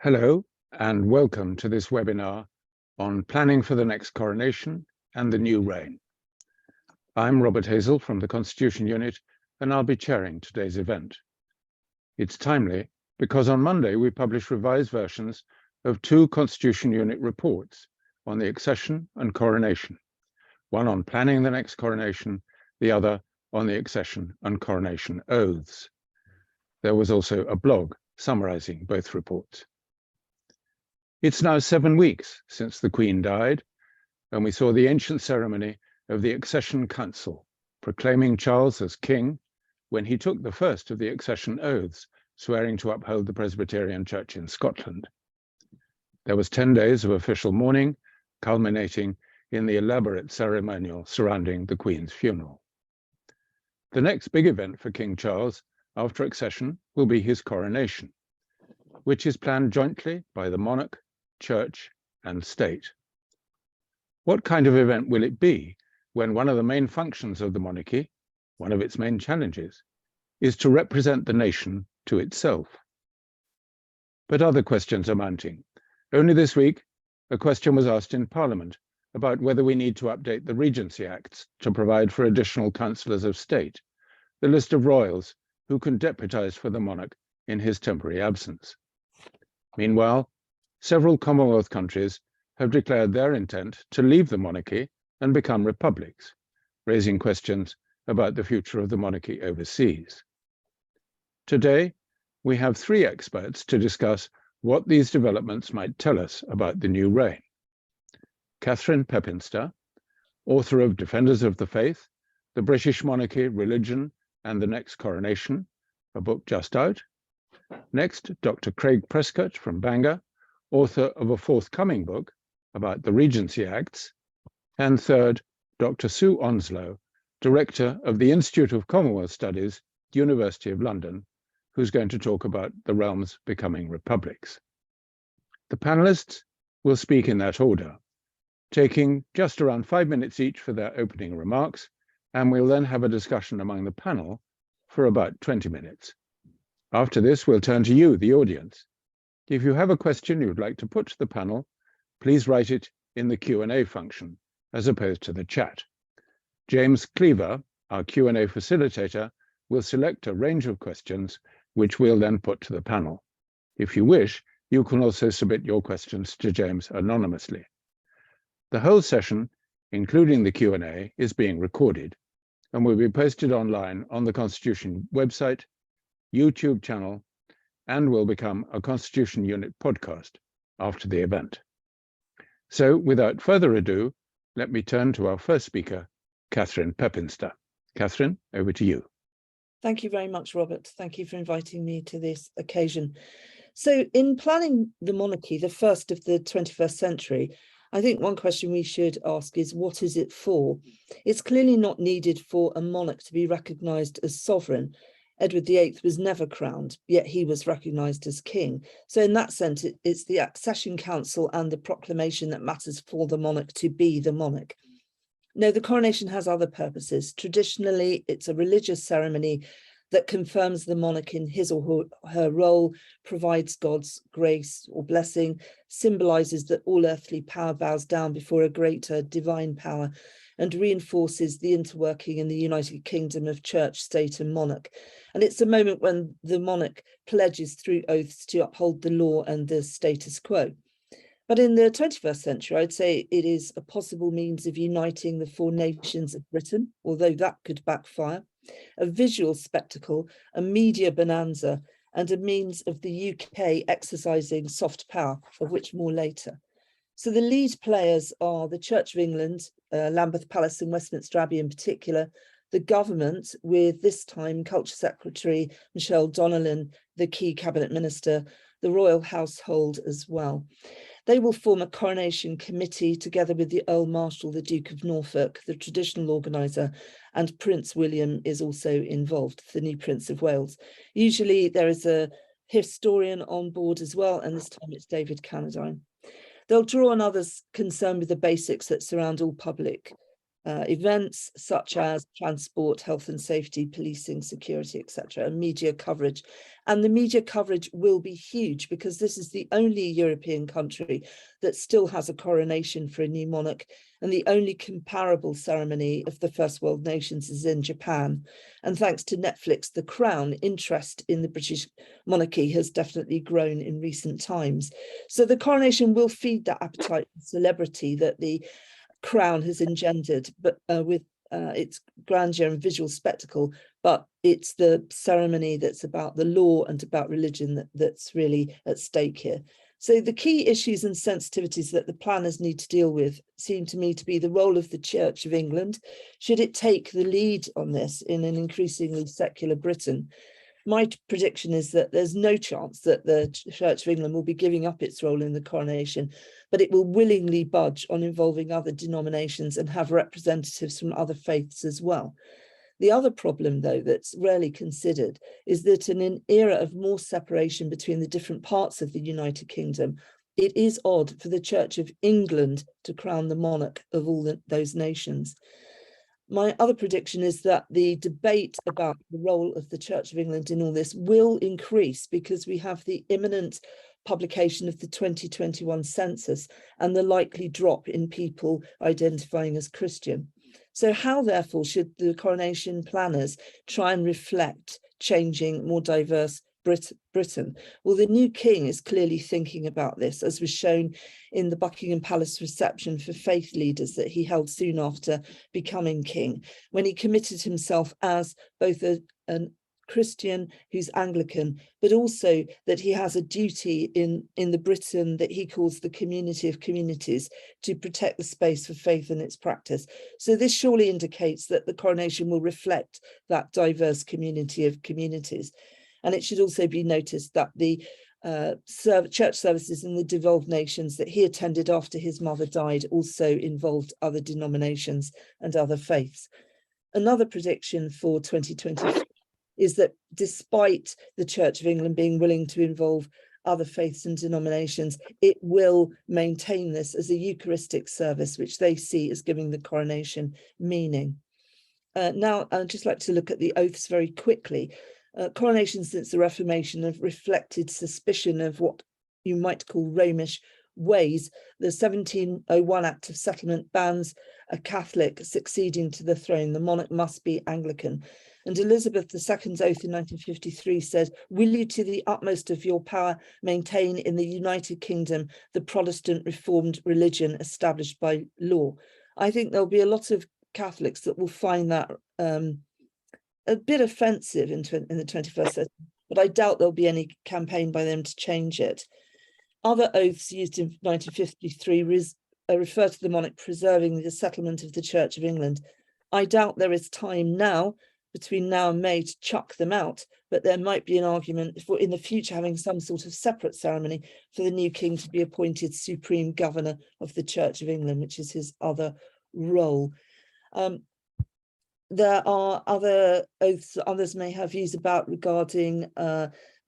Hello, and welcome to this webinar on planning for the next coronation and the new reign. I'm Robert Hazell from the Constitution Unit, and I'll be chairing today's event. It's timely because on Monday we published revised versions of two Constitution Unit reports on the accession and coronation, one on planning the next coronation, the other on the accession and coronation oaths. There was also a blog summarizing both reports. It's now 7 weeks since the Queen died, and we saw the ancient ceremony of the Accession Council, proclaiming Charles as king when he took the first of the accession oaths, swearing to uphold the Presbyterian Church in Scotland. There was 10 days of official mourning, culminating in the elaborate ceremonial surrounding the Queen's funeral. The next big event for King Charles after accession will be his coronation, which is planned jointly by the monarch, church, and state. What kind of event will it be when one of the main functions of the monarchy, one of its main challenges, is to represent the nation to itself? But other questions are mounting. Only this week, a question was asked in Parliament about whether we need to update the Regency Acts to provide for additional Counsellors of State, the list of royals who can deputise for the monarch in his temporary absence. Meanwhile, several Commonwealth countries have declared their intent to leave the monarchy and become republics, raising questions about the future of the monarchy overseas. Today, we have three experts to discuss what these developments might tell us about the new reign. Catherine Pepinster, author of Defenders of the Faith, The British Monarchy, Religion, and the Next Coronation, a book just out. Next, Dr. Craig Prescott from Bangor, author of a forthcoming book about the Regency Acts. And third, Dr. Sue Onslow, director of the Institute of Commonwealth Studies, University of London, who's going to talk about the realms becoming republics. The panelists will speak in that order, taking just around 5 minutes each for their opening remarks, and we'll then have a discussion among the panel for about 20 minutes. After this, we'll turn to you, the audience. If you have a question you would like to put to the panel, please write it in the Q&A function, as opposed to the chat. James Cleaver, our Q&A facilitator, will select a range of questions, which we'll then put to the panel. If you wish, you can also submit your questions to James anonymously. The whole session, including the Q&A, is being recorded and will be posted online on the Constitution website, YouTube channel, and will become a Constitution Unit podcast after the event. So without further ado, let me turn to our first speaker, Catherine Pepinster. Catherine, over to you. Thank you very much, Robert. Thank you for inviting me to this occasion. So in planning the monarchy, the first of the 21st century, I think one question we should ask is, what is it for? It's clearly not needed for a monarch to be recognised as sovereign. Edward VIII was never crowned, yet he was recognised as king. So in that sense, it's the Accession Council and the proclamation that matters for the monarch to be the monarch. No, the coronation has other purposes. Traditionally, it's a religious ceremony that confirms the monarch in his or her role, provides God's grace or blessing, symbolises that all earthly power bows down before a greater divine power, and reinforces the interworking in the United Kingdom of church, state and monarch. And it's a moment when the monarch pledges through oaths to uphold the law and the status quo. But in the 21st century, I'd say it is a possible means of uniting the four nations of Britain, although that could backfire, a visual spectacle, a media bonanza, and a means of the UK exercising soft power, of which more later. So the lead players are the Church of England, Lambeth Palace and Westminster Abbey in particular, the government with this time Culture Secretary Michelle Donnellan, the key cabinet minister, the royal household as well. They will form a coronation committee together with the Earl Marshal, the Duke of Norfolk, the traditional organiser, and Prince William is also involved, the new Prince of Wales. Usually there is a historian on board as well, and this time it's David Cannadine. They'll draw on others concerned with the basics that surround all public events such as transport, health and safety, policing, security, etc., and media coverage. And the media coverage will be huge because this is the only European country that still has a coronation for a new monarch, and the only comparable ceremony of the first world nations is in Japan. And thanks to Netflix, The Crown, interest in the British monarchy has definitely grown in recent times. So the coronation will feed that appetite for celebrity that the Crown has engendered, but with its grandeur and visual spectacle, but it's the ceremony that's about the law and about religion that's really at stake here. So the key issues and sensitivities that the planners need to deal with seem to me to be the role of the Church of England. Should it take the lead on this in an increasingly secular Britain? My prediction is that there's no chance that the Church of England will be giving up its role in the coronation, but it will willingly budge on involving other denominations and have representatives from other faiths as well. The other problem, though, that's rarely considered is that in an era of more separation between the different parts of the United Kingdom, it is odd for the Church of England to crown the monarch of all those nations. My other prediction is that the debate about the role of the Church of England in all this will increase because we have the imminent publication of the 2021 census and the likely drop in people identifying as Christian. So how, therefore, should the coronation planners try and reflect changing, more diverse Britain? Well, the new king is clearly thinking about this, as was shown in the Buckingham Palace reception for faith leaders that he held soon after becoming king, when he committed himself as both a Christian who's Anglican, but also that he has a duty in the Britain that he calls the community of communities to protect the space for faith and its practice. So this surely indicates that the coronation will reflect that diverse community of communities. And it should also be noticed that the church services in the devolved nations that he attended after his mother died also involved other denominations and other faiths. Another prediction for 2023 is that despite the Church of England being willing to involve other faiths and denominations, it will maintain this as a Eucharistic service, which they see as giving the coronation meaning. Now, I'd just like to look at the oaths very quickly. Coronations since the Reformation have reflected suspicion of what you might call Romish ways. The 1701 Act of Settlement bans a Catholic succeeding to the throne. The monarch must be Anglican. And Elizabeth II's oath in 1953 said, "Will you to the utmost of your power maintain in the United Kingdom the Protestant Reformed religion established by law?" I think there'll be a lot of Catholics that will find that a bit offensive in the 21st century, but I doubt there'll be any campaign by them to change it. Other oaths used in 1953 refer to the monarch preserving the settlement of the Church of England. I doubt there is time now, between now and May, to chuck them out, but there might be an argument for in the future having some sort of separate ceremony for the new king to be appointed supreme governor of the Church of England, which is his other role. There are other oaths that others may have views about regarding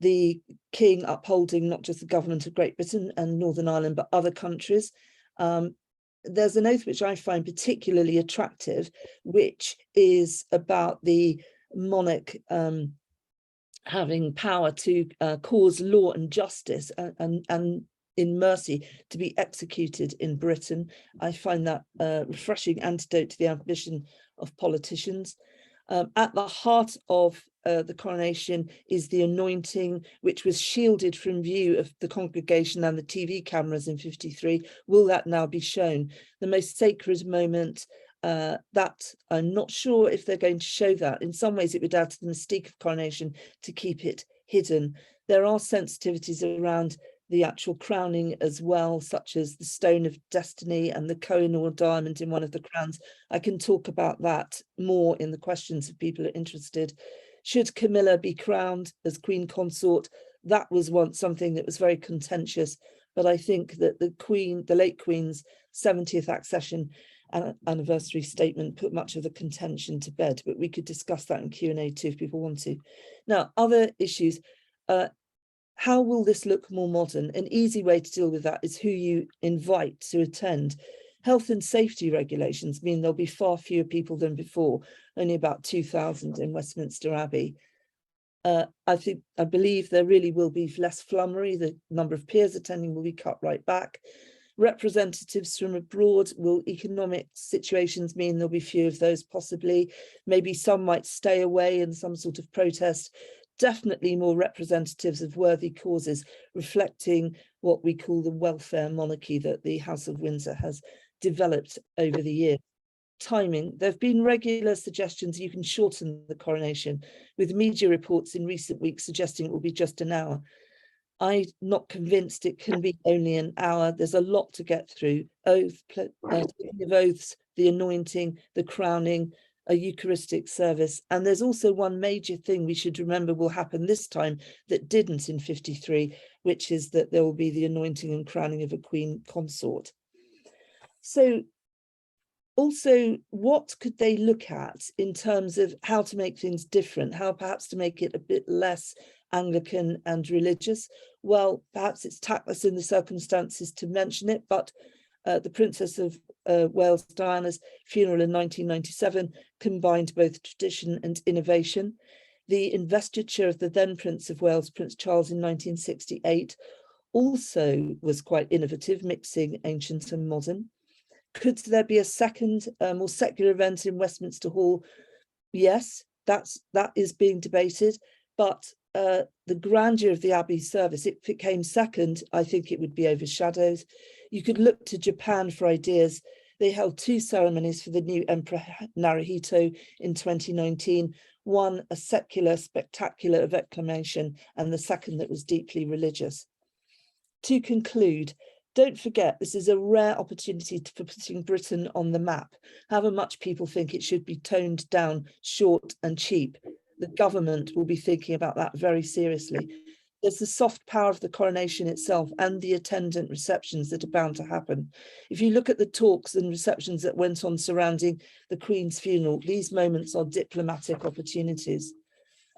the king upholding not just the government of Great Britain and Northern Ireland, but other countries. There's an oath which I find particularly attractive, which is about the monarch having power to cause law and justice and in mercy to be executed in Britain. I find that a refreshing antidote to the ambition of politicians. At the heart of the coronation is the anointing, which was shielded from view of the congregation and the TV cameras in 53. Will that now be shown? The most sacred moment, that I'm not sure if they're going to show that. In some ways, it would add to the mystique of coronation to keep it hidden. There are sensitivities around the actual crowning as well, such as the Stone of Destiny and the Kohinoor diamond in one of the crowns. I can talk about that more in the questions if people are interested. Should Camilla be crowned as Queen Consort? That was once something that was very contentious, but I think that the late Queen's 70th accession anniversary statement put much of the contention to bed, but we could discuss that in Q&A too if people want to. Now, other issues. How will this look more modern? An easy way to deal with that is who you invite to attend. Health and safety regulations mean there'll be far fewer people than before, only about 2,000 in Westminster Abbey. I believe there really will be less flummery. The number of peers attending will be cut right back. Representatives from abroad, will economic situations mean there'll be few of those possibly? Maybe some might stay away in some sort of protest. Definitely more representatives of worthy causes, reflecting what we call the welfare monarchy that the House of Windsor has developed over the years. Timing, there have been regular suggestions you can shorten the coronation, with media reports in recent weeks suggesting it will be just an hour. I'm not convinced it can be only an hour. There's a lot to get through. Taking of oaths, the anointing, the crowning, a Eucharistic service. And there's also one major thing we should remember will happen this time that didn't in 53, which is that there will be the anointing and crowning of a Queen Consort. So also, what could they look at in terms of how to make things different, how perhaps to make it a bit less Anglican and religious? Well, perhaps it's tactless in the circumstances to mention it, but the Princess of Wales Diana's funeral in 1997 combined both tradition and innovation. The investiture of the then Prince of Wales, Prince Charles, in 1968 also was quite innovative, mixing ancient and modern. Could there be a second more secular event in Westminster Hall? Yes, that is being debated, but the grandeur of the Abbey service, if it came second, I think it would be overshadowed. You could look to Japan for ideas. They held 2 ceremonies for the new Emperor Naruhito in 2019, one a secular spectacular of acclamation, and the second that was deeply religious. To conclude, don't forget, this is a rare opportunity for putting Britain on the map. However much people think it should be toned down, short and cheap, the government will be thinking about that very seriously. There's the soft power of the coronation itself and the attendant receptions that are bound to happen. If you look at the talks and receptions that went on surrounding the Queen's funeral, these moments are diplomatic opportunities.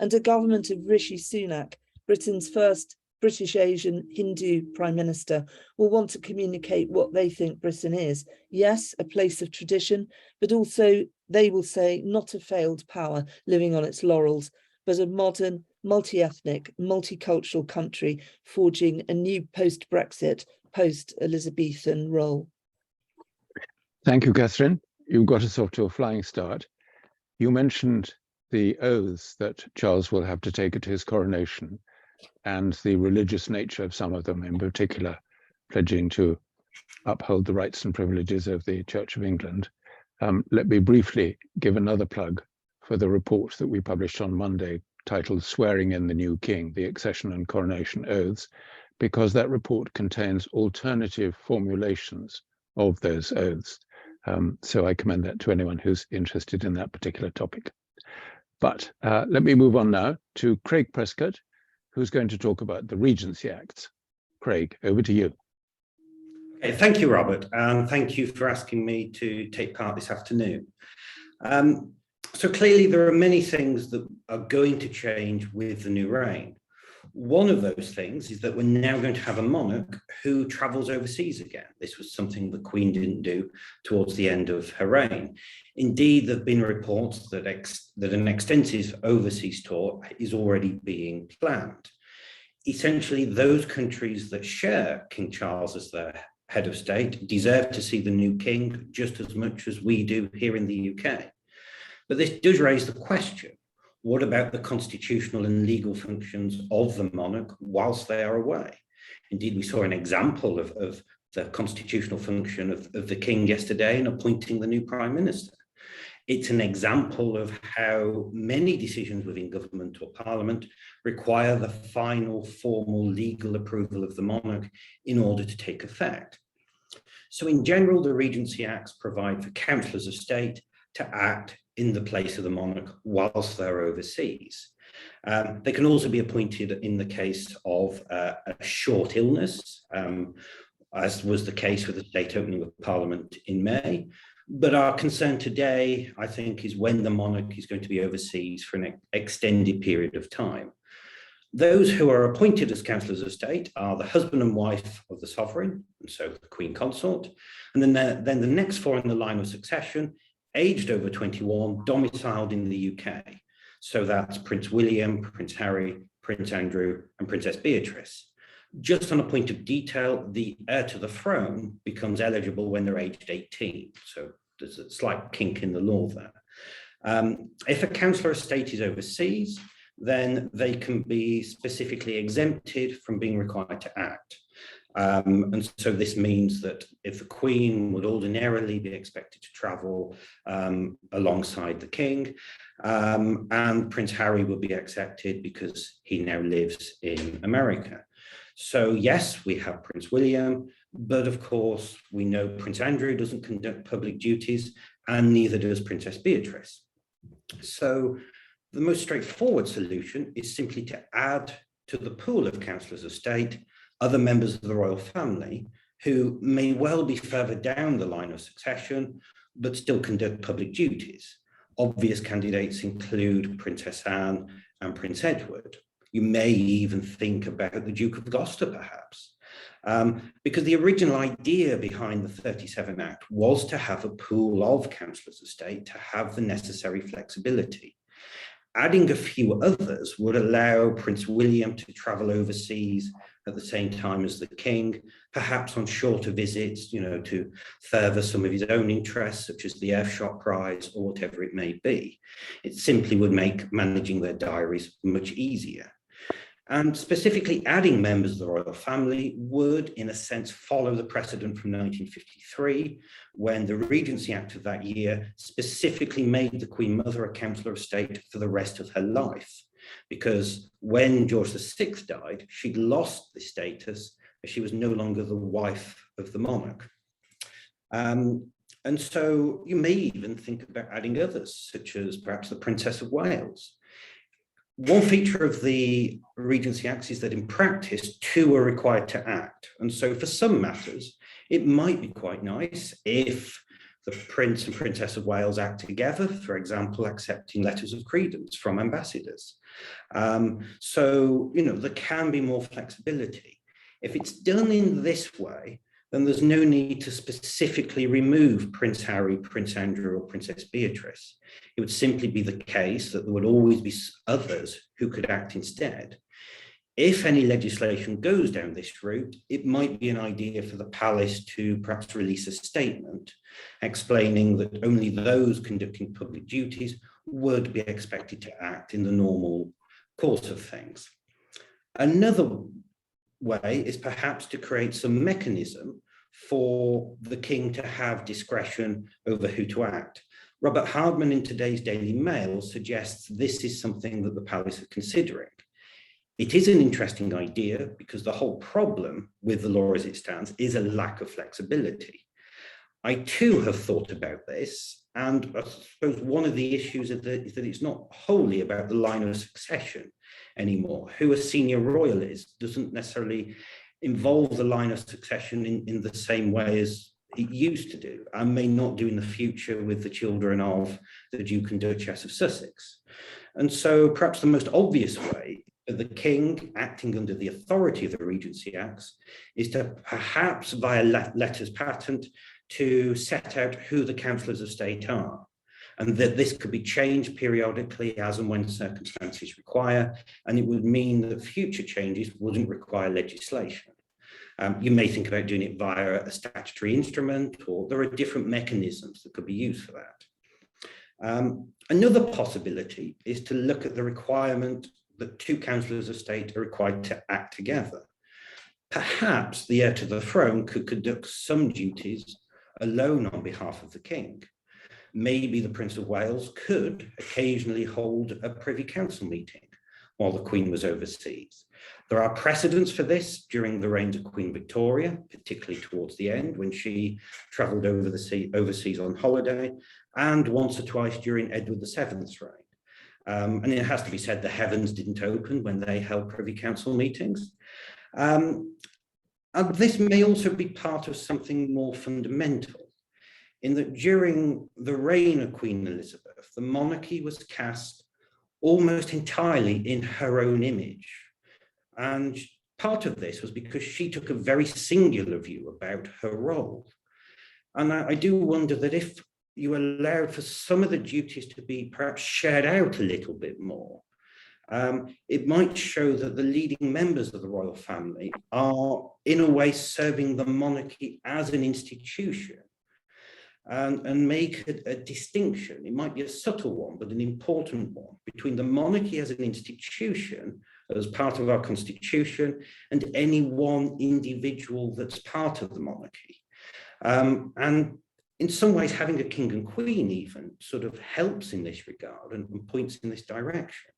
And a government of Rishi Sunak, Britain's first British Asian Hindu Prime Minister, will want to communicate what they think Britain is. Yes, a place of tradition, but also, they will say, not a failed power living on its laurels, but a modern, multi-ethnic, multicultural country forging a new post-Brexit, post-Elizabethan role. Thank you, Catherine. You got us off to a flying start. You mentioned the oaths that Charles will have to take at his coronation, and the religious nature of some of them, in particular, pledging to uphold the rights and privileges of the Church of England. Let me briefly give another plug for the report that we published on Monday, titled Swearing in the New King, the Accession and Coronation Oaths, because that report contains alternative formulations of those oaths. So I commend that to anyone who's interested in that particular topic. But let me move on now to Craig Prescott, who's going to talk about the Regency Acts. Craig, over to you. Okay, thank you, Robert, and thank you for asking me to take part this afternoon. So clearly there are many things that are going to change with the new reign. One of those things is that we're now going to have a monarch who travels overseas again. This was something the Queen didn't do towards the end of her reign. Indeed, there have been reports that an extensive overseas tour is already being planned. Essentially, those countries that share King Charles as their head of state deserve to see the new king just as much as we do here in the UK. But this does raise the question, what about the constitutional and legal functions of the monarch whilst they are away? Indeed, we saw an example of the constitutional function of the king yesterday in appointing the new prime minister. It's an example of how many decisions within government or parliament require the final formal legal approval of the monarch in order to take effect. So in general, the Regency Acts provide for counsellors of state to act in the place of the monarch whilst they're overseas. They can also be appointed in the case of a short illness, as was the case with the state opening of Parliament in May. But our concern today, I think, is when the monarch is going to be overseas for an extended period of time. Those who are appointed as Counsellors of State are the husband and wife of the sovereign, and so the Queen Consort, and then the next four in the line of succession, aged over 21, domiciled in the UK. So that's Prince William, Prince Harry, Prince Andrew, and Princess Beatrice. Just on a point of detail, the heir to the throne becomes eligible when they're aged 18. So there's a slight kink in the law there. If a Counsellor of State is overseas, then they can be specifically exempted from being required to act. And so this means that if the Queen would ordinarily be expected to travel alongside the King, and Prince Harry would be accepted because he now lives in America. So yes, we have Prince William, but of course we know Prince Andrew doesn't conduct public duties, and neither does Princess Beatrice. So the most straightforward solution is simply to add to the pool of Counsellors of State other members of the royal family who may well be further down the line of succession, but still conduct public duties. Obvious candidates include Princess Anne and Prince Edward. You may even think about the Duke of Gloucester, perhaps. Because the original idea behind the 37 Act was to have a pool of Counsellors of State to have the necessary flexibility. Adding a few others would allow Prince William to travel overseas at the same time as the King, perhaps on shorter visits, to further some of his own interests, such as the Earthshot Prize or whatever it may be. It simply would make managing their diaries much easier. And specifically adding members of the royal family would, in a sense, follow the precedent from 1953, when the Regency Act of that year specifically made the Queen Mother a Counsellor of State for the rest of her life. Because when George VI died, she'd lost this status as she was no longer the wife of the monarch. And so you may even think about adding others, such as perhaps the Princess of Wales. One feature of the Regency Acts is that in practice, two are required to act. And so for some matters, it might be quite nice if the Prince and Princess of Wales act together, for example, accepting letters of credence from ambassadors. So, there can be more flexibility. If it's done in this way, then there's no need to specifically remove Prince Harry, Prince Andrew, or Princess Beatrice. It would simply be the case that there would always be others who could act instead. If any legislation goes down this route, it might be an idea for the palace to perhaps release a statement explaining that only those conducting public duties would be expected to act in the normal course of things. Another way is perhaps to create some mechanism for the King to have discretion over who to act. Robert Hardman in today's Daily Mail suggests this is something that the palace are considering. It is an interesting idea because the whole problem with the law as it stands is a lack of flexibility. I too have thought about this, and I suppose one of the issues is that it's not wholly about the line of succession anymore. Who a senior royal is doesn't necessarily involve the line of succession in the same way as it used to do, and may not do in the future with the children of the Duke and Duchess of Sussex. And so perhaps the most obvious way that the King, acting under the authority of the Regency Acts, is to perhaps via letters patent to set out who the Counsellors of State are, and that this could be changed periodically as and when circumstances require, and it would mean that future changes wouldn't require legislation. You may think about doing it via a statutory instrument, or there are different mechanisms that could be used for that. Another possibility is to look at the requirement that two Counsellors of State are required to act together. Perhaps the heir to the throne could conduct some duties alone on behalf of the King. Maybe the Prince of Wales could occasionally hold a Privy Council meeting while the Queen was overseas. There are precedents for this during the reigns of Queen Victoria, particularly towards the end when she travelled overseas on holiday, and once or twice during Edward VII's reign. And it has to be said the heavens didn't open when they held Privy Council meetings. And this may also be part of something more fundamental, in that during the reign of Queen Elizabeth, the monarchy was cast almost entirely in her own image. And part of this was because she took a very singular view about her role. And I do wonder that if you allowed for some of the duties to be perhaps shared out a little bit more, it might show that the leading members of the royal family are, in a way, serving the monarchy as an institution, and make a distinction. It might be a subtle one, but an important one, between the monarchy as an institution, as part of our constitution, and any one individual that's part of the monarchy. And in some ways, having a king and queen even sort of helps in this regard and points in this direction.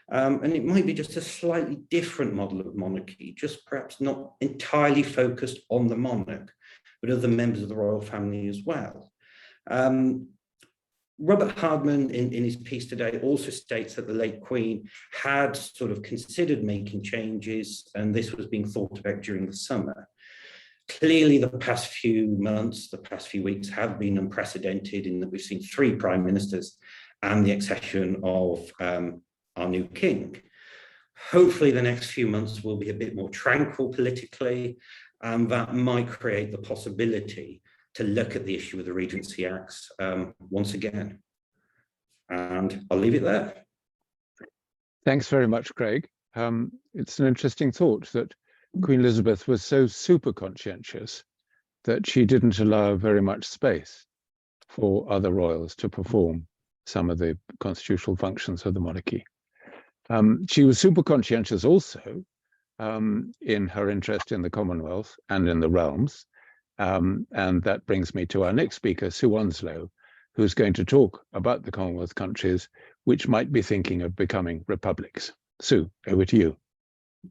And it might be just a slightly different model of monarchy, just perhaps not entirely focused on the monarch, but other members of the royal family as well. Robert Hardman, in his piece today, also states that the late Queen had sort of considered making changes, and this was being thought about during the summer. Clearly, the past few months, the past few weeks have been unprecedented in that we've seen 3 prime ministers and the accession of our new king. Hopefully, the next few months will be a bit more tranquil politically, and that might create the possibility to look at the issue of the Regency Acts once again. And I'll leave it there. Thanks very much, Craig. It's an interesting thought that Queen Elizabeth was so super conscientious that she didn't allow very much space for other royals to perform some of the constitutional functions of the monarchy. She was super conscientious also in her interest in the Commonwealth and in the realms. And that brings me to our next speaker, Sue Onslow, who's going to talk about the Commonwealth countries which might be thinking of becoming republics. Sue, over to you.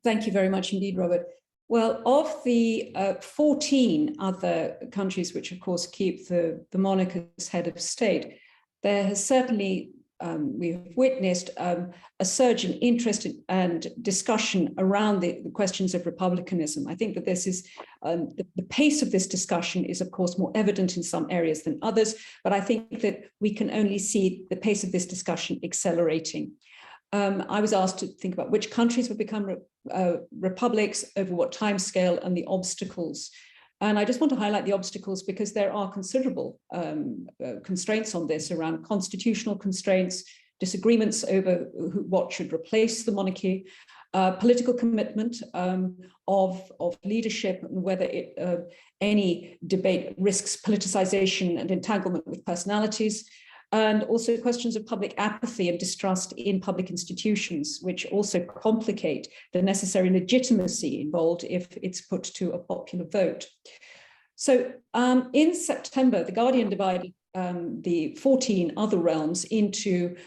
Thank you very much indeed, Robert. Well, of the 14 other countries which, of course, keep the monarch as head of state, there has certainly, we've witnessed a surge in interest and discussion around the questions of republicanism. I think that this is, the pace of this discussion is, of course, more evident in some areas than others, but I think that we can only see the pace of this discussion accelerating. I was asked to think about which countries would become republics, over what timescale, and the obstacles. And I just want to highlight the obstacles because there are considerable constraints on this around constitutional constraints, disagreements over what should replace the monarchy, political commitment of leadership, and whether any debate risks politicization and entanglement with personalities. And also questions of public apathy and distrust in public institutions, which also complicate the necessary legitimacy involved if it's put to a popular vote. So in September, The Guardian divided the 14 other realms into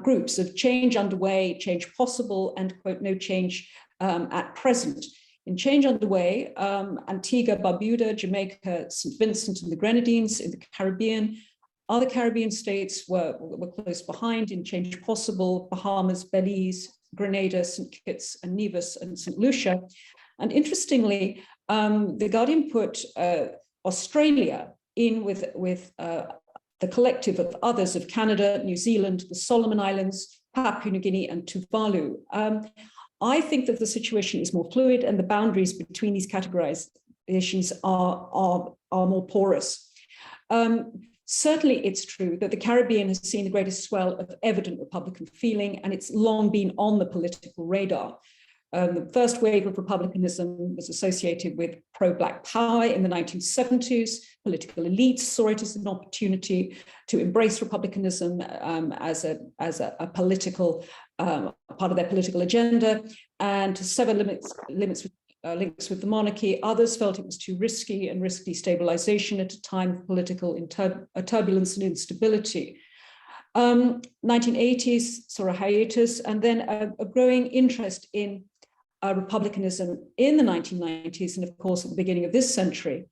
groups of change underway, change possible, and, quote, no change at present. In change underway, Antigua, Barbuda, Jamaica, St. Vincent and the Grenadines in the Caribbean. Other Caribbean states were close behind. In change possible, Bahamas, Belize, Grenada, St. Kitts and Nevis, and St. Lucia. And interestingly, The Guardian put Australia in with the collective of others of Canada, New Zealand, the Solomon Islands, Papua New Guinea, and Tuvalu. I think that the situation is more fluid and the boundaries between these categorizations are more porous. Certainly, it's true that the Caribbean has seen the greatest swell of evident Republican feeling, and it's long been on the political radar. The first wave of republicanism was associated with pro-Black power in the 1970s. Political elites saw it as an opportunity to embrace republicanism as a political part of their political agenda, and to sever links with the monarchy. Others felt it was too risky and risked destabilization at a time of political turbulence and instability. 1980s saw a hiatus, and then a growing interest in republicanism in the 1990s, and of course at the beginning of this century,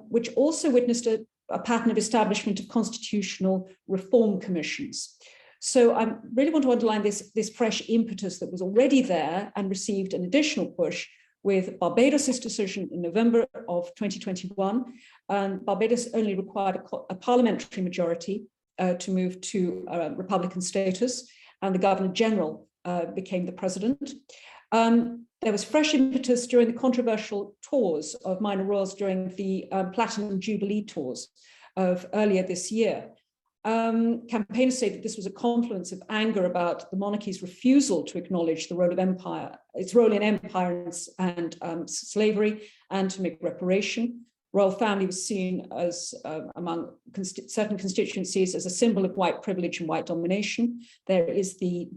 which also witnessed a pattern of establishment of constitutional reform commissions. So I really want to underline this fresh impetus that was already there and received an additional push with Barbados' decision in November of 2021. And Barbados only required a parliamentary majority to move to Republican status, and the Governor General became the president. There was fresh impetus during the controversial tours of minor royals during the Platinum Jubilee tours of earlier this year. Campaigners say that this was a confluence of anger about the monarchy's refusal to acknowledge the role of empire, its role in empire and slavery, and to make reparation. Royal family was seen as, among certain constituencies, as a symbol of white privilege and white domination. There is the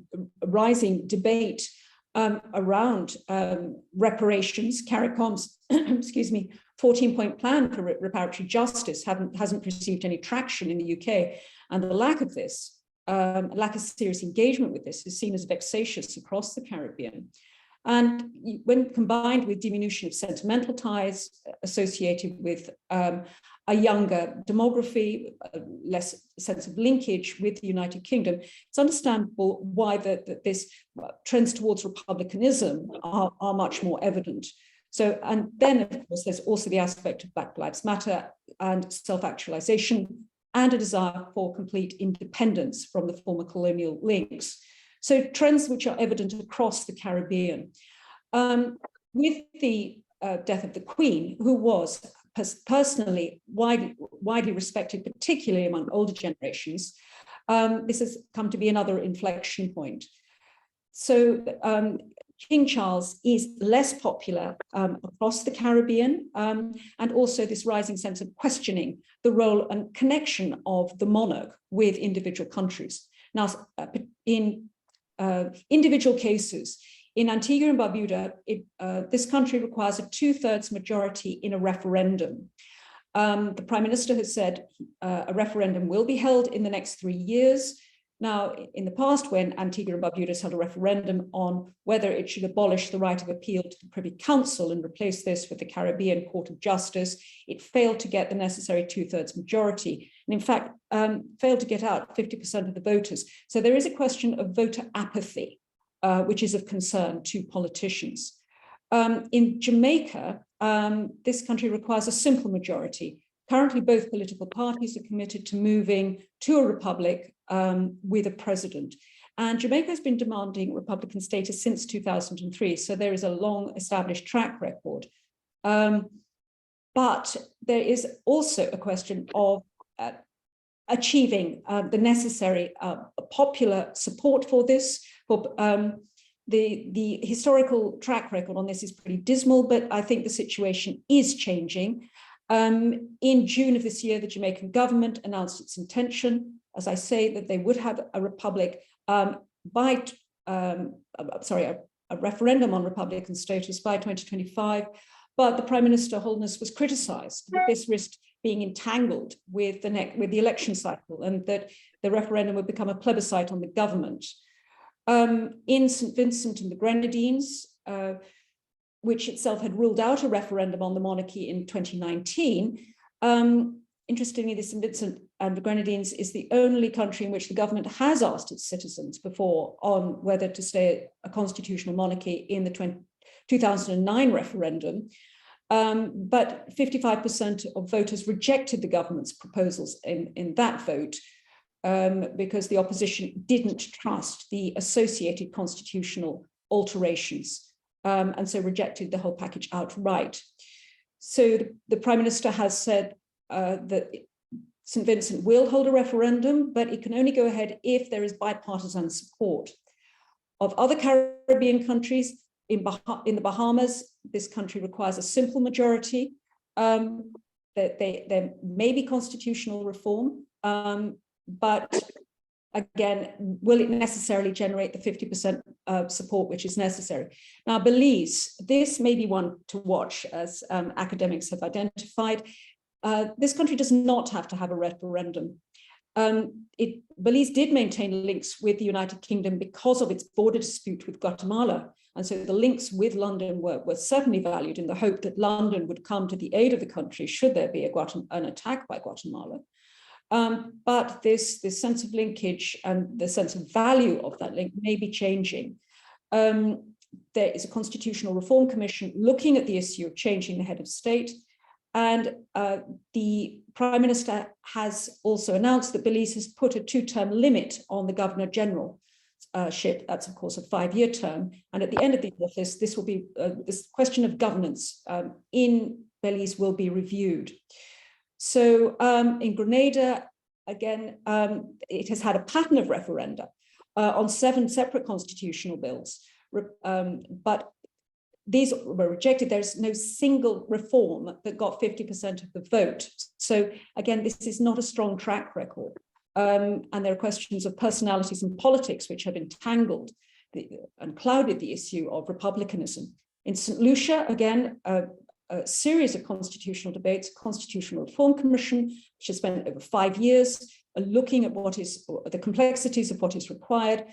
rising debate around reparations. CARICOM's, excuse me, 14-point plan for reparatory justice hasn't received any traction in the UK, and the lack of this, lack of serious engagement with this, is seen as vexatious across the Caribbean. And when combined with diminution of sentimental ties associated with a younger demography, a less sense of linkage with the United Kingdom, it's understandable why this trends towards republicanism are much more evident. So, and then of course, there's also the aspect of Black Lives Matter and self-actualization and a desire for complete independence from the former colonial links. So trends which are evident across the Caribbean. With the death of the Queen, who was personally widely respected, particularly among older generations, this has come to be another inflection point. So King Charles is less popular across the Caribbean, and also this rising sense of questioning the role and connection of the monarch with individual countries. Now, in individual cases, in Antigua and Barbuda, this country requires a 2/3 majority in a referendum. The Prime Minister has said a referendum will be held in the next 3 years. Now, in the past, when Antigua and Barbuda has held a referendum on whether it should abolish the right of appeal to the Privy Council and replace this with the Caribbean Court of Justice, it failed to get the necessary 2/3 majority, and in fact, failed to get out 50% of the voters. So there is a question of voter apathy, which is of concern to politicians. In Jamaica, this country requires a simple majority. Currently, both political parties are committed to moving to a republic with a president. And Jamaica has been demanding Republican status since 2003, so there is a long established track record. But there is also a question of achieving the necessary popular support for this. The historical track record on this is pretty dismal, but I think the situation is changing. In June of this year, the Jamaican government announced its intention, as I say, that they would have a republic a referendum on Republican status by 2025. But the Prime Minister Holness was criticised that this risked being entangled with the election cycle, and that the referendum would become a plebiscite on the government. In St. Vincent and the Grenadines, which itself had ruled out a referendum on the monarchy in 2019. Interestingly, the St. Vincent and the Grenadines is the only country in which the government has asked its citizens before on whether to stay a constitutional monarchy in the 2009 referendum. But 55% of voters rejected the government's proposals in that vote because the opposition didn't trust the associated constitutional alterations. And so rejected the whole package outright. So the Prime Minister has said that St. Vincent will hold a referendum, but it can only go ahead if there is bipartisan support. Of other Caribbean countries, in the Bahamas, this country requires a simple majority. There may be constitutional reform, but again, will it necessarily generate the 50% support which is necessary? Now, Belize, this may be one to watch, as academics have identified. This country does not have to have a referendum. Belize did maintain links with the United Kingdom because of its border dispute with Guatemala. And so the links with London were certainly valued in the hope that London would come to the aid of the country should there be an attack by Guatemala. But this sense of linkage and the sense of value of that link may be changing. There is a Constitutional Reform Commission looking at the issue of changing the head of state. And the Prime Minister has also announced that Belize has put a 2-term limit on the Governor General. That's, of course, a 5-year term. And at the end of the office, this will be this question of governance in Belize will be reviewed. So in Grenada, again, it has had a pattern of referenda on 7 separate constitutional bills, but these were rejected. There's no single reform that got 50% of the vote. So again, this is not a strong track record. And there are questions of personalities and politics which have entangled and clouded the issue of republicanism. In St. Lucia, again, a series of constitutional debates, Constitutional Reform Commission, which has spent over 5 years looking at what is the complexities of what is required.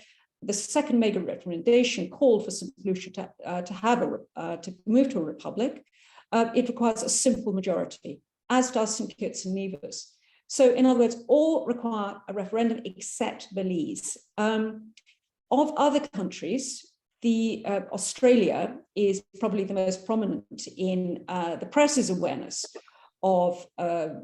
The second major recommendation called for St. Lucia to move to a republic. It requires a simple majority, as does St. Kitts and Nevis. So, in other words, all require a referendum except Belize. Of other countries, Australia is probably the most prominent in the press's awareness of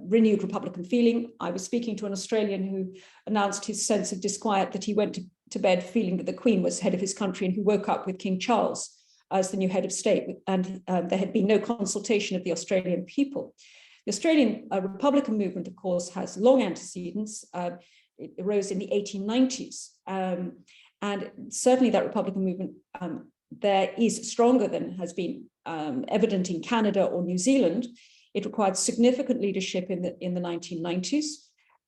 renewed Republican feeling. I was speaking to an Australian who announced his sense of disquiet that he went to bed feeling that the Queen was head of his country, and who woke up with King Charles as the new head of state, and there had been no consultation of the Australian people. The Australian Republican movement, of course, has long antecedents. It arose in the 1890s, and certainly that Republican movement there is stronger than has been evident in Canada or New Zealand. It required significant leadership in the 1990s.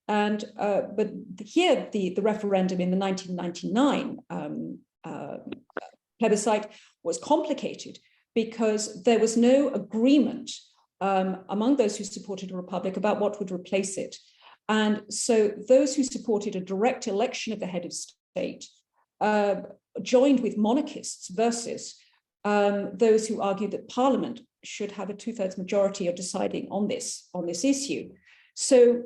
And but here, the referendum in the 1999 plebiscite was complicated because there was no agreement among those who supported a republic about what would replace it. And so those who supported a direct election of the head of state joined with monarchists versus those who argued that Parliament should have a 2/3 majority of deciding on this issue. So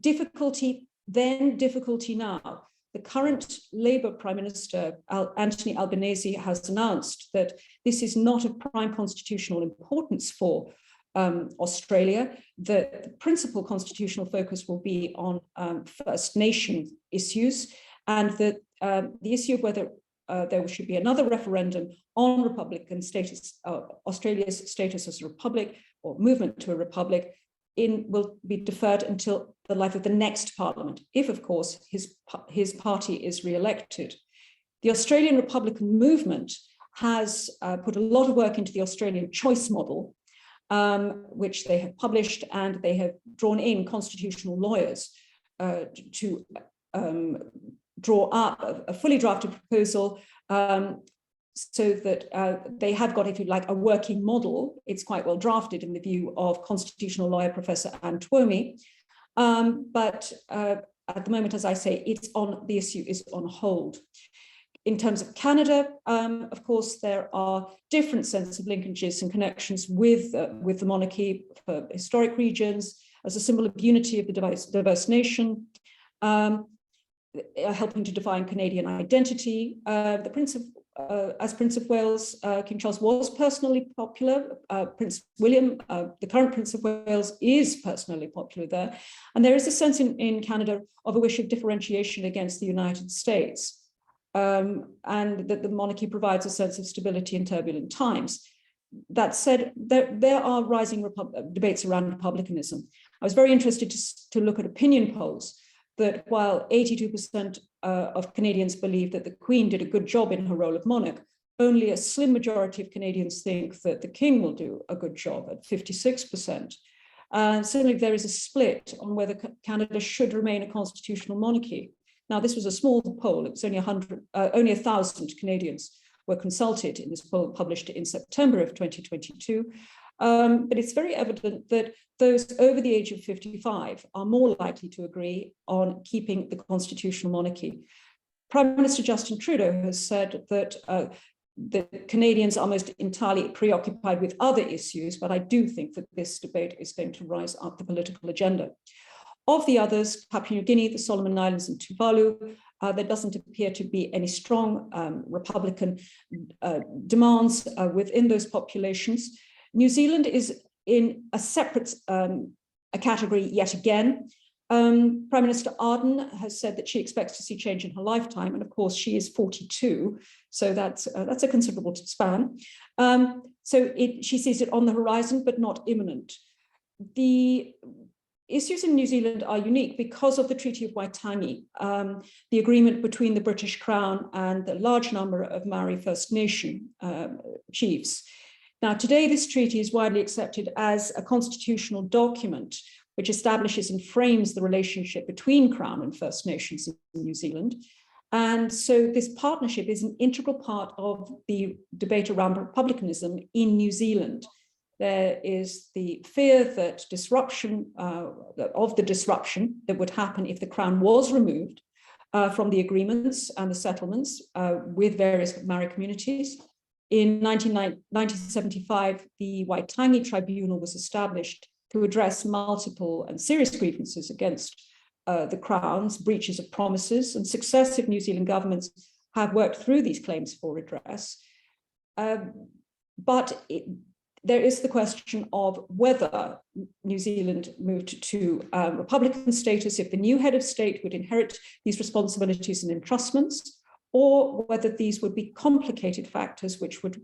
difficulty then, difficulty now. The current Labour Prime Minister, Anthony Albanese, has announced that this is not of prime constitutional importance for Australia. The principal constitutional focus will be on First Nation issues, and that the issue of whether there should be another referendum on Republican status, Australia's status as a republic or movement to a republic, will be deferred until the life of the next Parliament, if, of course, his party is re-elected. The Australian Republican movement has put a lot of work into the Australian choice model, which they have published, and they have drawn in constitutional lawyers to draw up a fully drafted proposal so that they have got, if you like, a working model. It's quite well drafted in the view of constitutional lawyer Professor Anne Twomey. But at the moment, as I say, the issue is on hold. In terms of Canada, of course, there are different sets of linkages and connections with the monarchy for historic regions as a symbol of unity of the diverse nation, helping to define Canadian identity. As Prince of Wales, King Charles was personally popular. Prince William, the current Prince of Wales, is personally popular there. And there is a sense in Canada of a wish of differentiation against the United States. And that the monarchy provides a sense of stability in turbulent times. That said, there are rising debates around republicanism. I was very interested to look at opinion polls that while 82% of Canadians believe that the Queen did a good job in her role of monarch, only a slim majority of Canadians think that the King will do a good job, at 56%. Certainly there is a split on whether Canada should remain a constitutional monarchy. Now, this was a small poll. It was only 1,000 Canadians were consulted in this poll published in September of 2022. But it's very evident that those over the age of 55 are more likely to agree on keeping the constitutional monarchy. Prime Minister Justin Trudeau has said that the Canadians are most entirely preoccupied with other issues, but I do think that this debate is going to rise up the political agenda. Of the others, Papua New Guinea, the Solomon Islands, and Tuvalu, there doesn't appear to be any strong Republican demands within those populations. New Zealand is in a separate category yet again. Prime Minister Ardern has said that she expects to see change in her lifetime, and of course she is 42, so that's a considerable span. She sees it on the horizon, but not imminent. The issues in New Zealand are unique because of the Treaty of Waitangi, the agreement between the British Crown and the large number of Maori First Nation chiefs. Now, today, this treaty is widely accepted as a constitutional document which establishes and frames the relationship between Crown and First Nations in New Zealand. And so this partnership is an integral part of the debate around republicanism in New Zealand. There is the fear that disruption that would happen if the Crown was removed from the agreements and the settlements with various Maori communities. In 1975, the Waitangi Tribunal was established to address multiple and serious grievances against the Crown's breaches of promises, and successive New Zealand governments have worked through these claims for redress. But there is the question of whether New Zealand moved to Republican status, if the new head of state would inherit these responsibilities and entrustments, or whether these would be complicated factors which would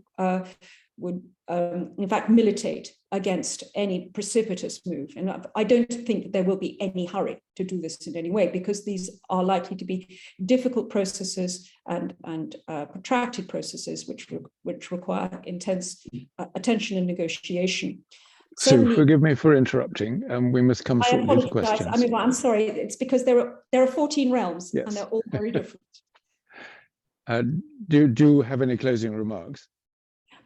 in fact militate against any precipitous move. And I don't think that there will be any hurry to do this in any way, because these are likely to be difficult processes and protracted processes which require intense attention and negotiation. Sue, forgive me for interrupting. We must come shortly to questions. I mean, I'm sorry. It's because there are 14 realms, yes, and they're all very different. Do you have any closing remarks?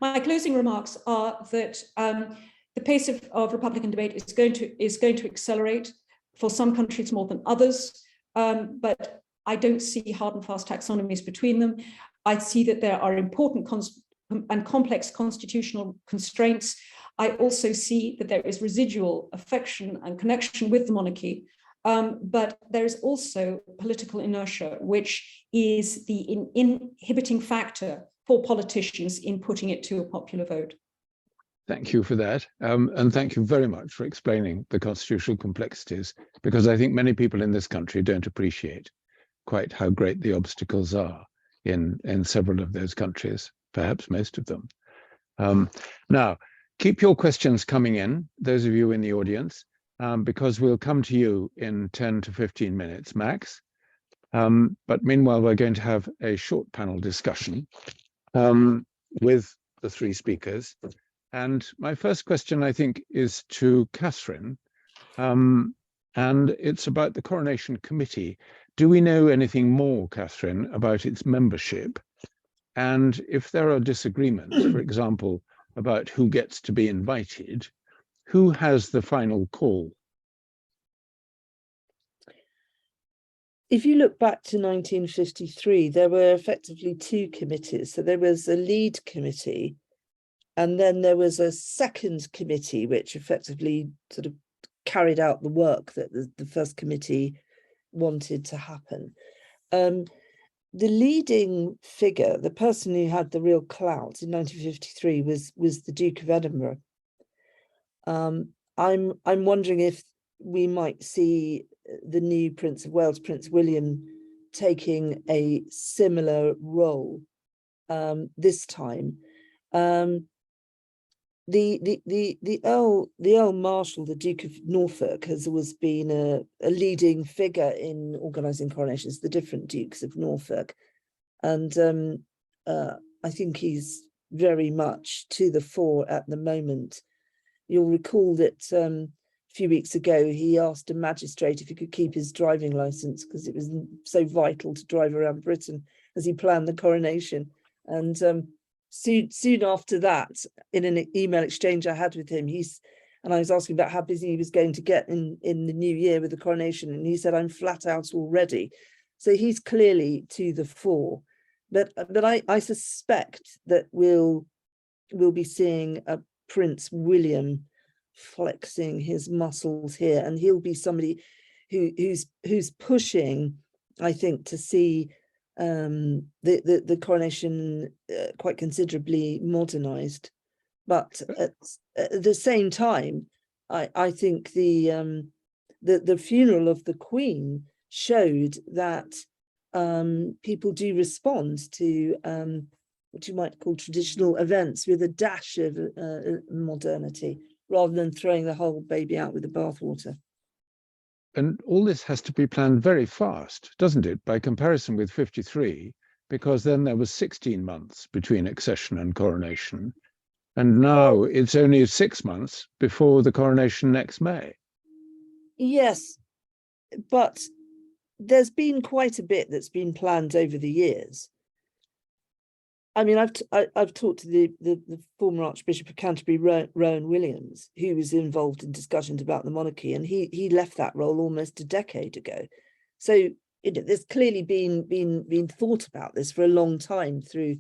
My closing remarks are that the pace of Republican debate is going to accelerate for some countries more than others, but I don't see hard and fast taxonomies between them. I see that there are important and complex constitutional constraints. I also see that there is residual affection and connection with the monarchy, but there is also political inertia, which is the inhibiting factor for politicians in putting it to a popular vote. Thank you for that. And thank you very much for explaining the constitutional complexities, because I think many people in this country don't appreciate quite how great the obstacles are in several of those countries, perhaps most of them. Now, keep your questions coming in, those of you in the audience, because we'll come to you in 10 to 15 minutes max. But meanwhile, we're going to have a short panel discussion with the three speakers. And my first question, I think, is to Catherine, and it's about the Coronation Committee. Do we know anything more, Catherine, about its membership? And if there are disagreements, for example, about who gets to be invited, who has the final call? If you look back to 1953, there were effectively two committees. So there was a lead committee, and then there was a second committee, which effectively sort of carried out the work that the first committee wanted to happen. The leading figure, the person who had the real clout in 1953 was the Duke of Edinburgh. I'm wondering if we might see the new Prince of Wales, Prince William, taking a similar role this time. The Earl Marshal, the Duke of Norfolk, has always been a leading figure in organising coronations, the different Dukes of Norfolk, and I think he's very much to the fore at the moment. You'll recall that a few weeks ago he asked a magistrate if he could keep his driving licence because it was so vital to drive around Britain as he planned the coronation. And soon after that, in an email exchange I had with him, I was asking about how busy he was going to get in the new year with the coronation, and he said, "I'm flat out already." So he's clearly to the fore. But I suspect that we'll be seeing a Prince William flexing his muscles here, and he'll be somebody who's pushing, I think, to see the coronation quite considerably modernised. But at the same time, I think the the funeral of the Queen showed that people do respond to what you might call traditional events with a dash of modernity, rather than throwing the whole baby out with the bathwater. And all this has to be planned very fast, doesn't it, by comparison with 53, because then there was 16 months between accession and coronation. And now it's only 6 months before the coronation next May. Yes, but there's been quite a bit that's been planned over the years. I mean, I've talked to the former Archbishop of Canterbury, Rowan Williams, who was involved in discussions about the monarchy, and he left that role almost a decade ago. So there's clearly been thought about this for a long time through